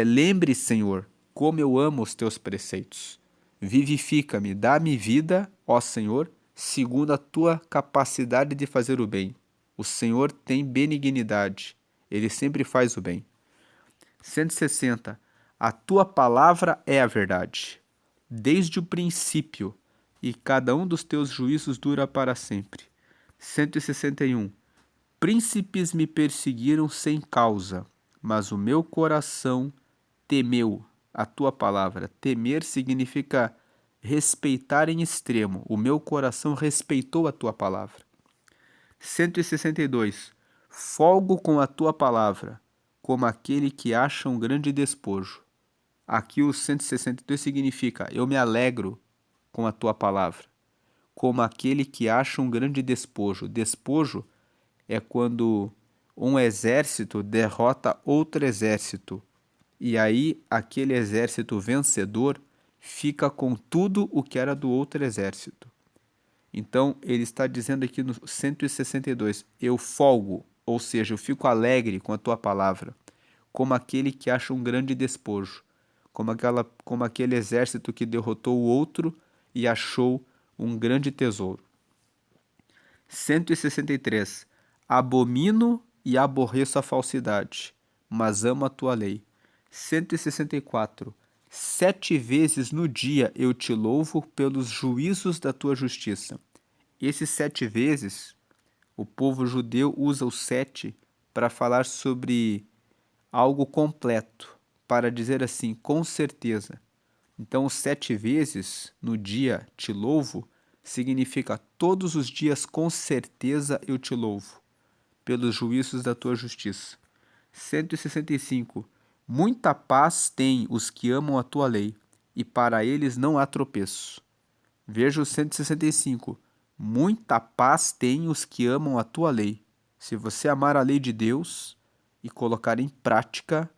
S1: lembre, Senhor, como eu amo os teus preceitos. Vivifica-me, dá-me vida, ó Senhor, segundo a tua capacidade de fazer o bem. O Senhor tem benignidade, ele sempre faz o bem. 160. A tua palavra é a verdade, desde o princípio, e cada um dos teus juízos dura para sempre. 161. Príncipes me perseguiram sem causa, mas o meu coração temeu a tua palavra. Temer significa respeitar em extremo. O meu coração respeitou a tua palavra. 162. Folgo com a tua palavra, como aquele que acha um grande despojo. Aqui o 162 significa: eu me alegro com a tua palavra, como aquele que acha um grande despojo. Despojo é quando um exército derrota outro exército, e aí aquele exército vencedor fica com tudo o que era do outro exército. Então ele está dizendo aqui no 162, eu folgo, ou seja, eu fico alegre com a tua palavra, como aquele que acha um grande despojo, como aquele exército que derrotou o outro e achou um grande tesouro. 163. Abomino e aborreço a falsidade, mas amo a tua lei. 164. 7 vezes no dia eu te louvo pelos juízos da tua justiça. Esses 7 vezes, o povo judeu usa o 7 para falar sobre algo completo, para dizer assim, com certeza. Então, os 7 vezes no dia te louvo significa todos os dias com certeza eu te louvo, pelos juízos da tua justiça. 165. Muita paz têm os que amam a tua lei, e para eles não há tropeço. Veja o 165. Muita paz têm os que amam a tua lei. Se você amar a lei de Deus e colocar em prática,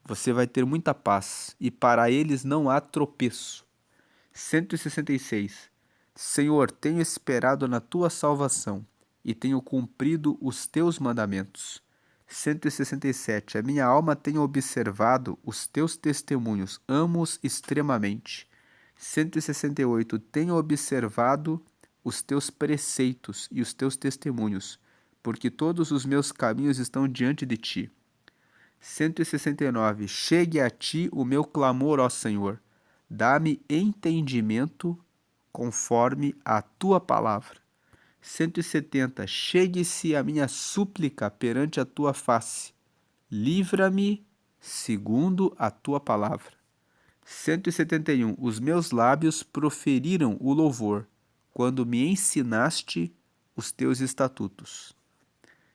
S1: você vai ter muita paz, e para eles não há tropeço. 166. Senhor, tenho esperado na tua salvação e tenho cumprido os teus mandamentos. 167. A minha alma tem observado os teus testemunhos, amo-os extremamente. 168. Tenho observado os teus preceitos e os teus testemunhos, porque todos os meus caminhos estão diante de ti. 169. Chegue a ti o meu clamor, ó Senhor. Dá-me entendimento conforme a tua palavra. 170. Chegue-se a minha súplica perante a tua face. Livra-me segundo a tua palavra. 171. Os meus lábios proferiram o louvor, quando me ensinaste os teus estatutos.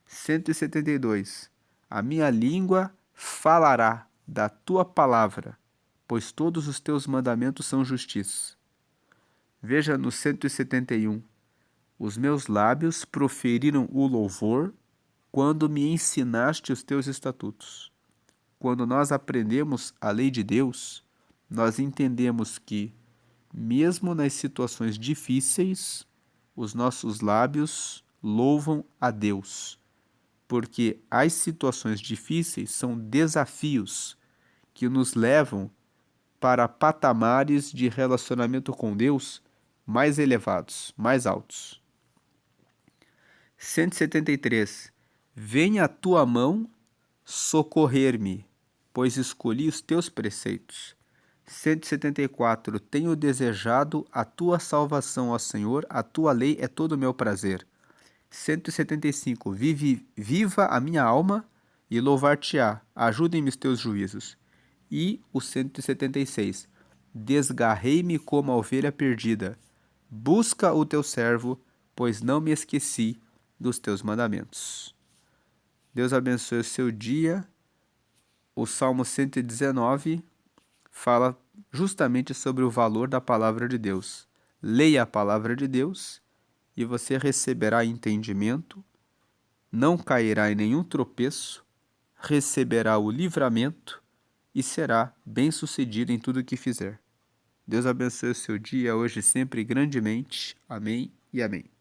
S1: 172. A minha língua falará da tua palavra, pois todos os teus mandamentos são justiça. Veja no 171. Os meus lábios proferiram o louvor quando me ensinaste os teus estatutos. Quando nós aprendemos a lei de Deus, nós entendemos que, mesmo nas situações difíceis, os nossos lábios louvam a Deus, porque as situações difíceis são desafios que nos levam para patamares de relacionamento com Deus mais elevados, mais altos. 173. Venha a tua mão socorrer-me, pois escolhi os teus preceitos. 174. Tenho desejado a tua salvação, ó Senhor, a tua lei é todo o meu prazer. 175. Viva a minha alma e louvar-te-á, ajudem-me os teus juízos. E o 176. Desgarrei-me como a ovelha perdida. Busca o teu servo, pois não me esqueci dos teus mandamentos. Deus abençoe o seu dia. O Salmo 119 fala justamente sobre o valor da palavra de Deus. Leia a palavra de Deus e você receberá entendimento, não cairá em nenhum tropeço, receberá o livramento e será bem-sucedido em tudo o que fizer. Deus abençoe o seu dia hoje e sempre grandemente. Amém e amém.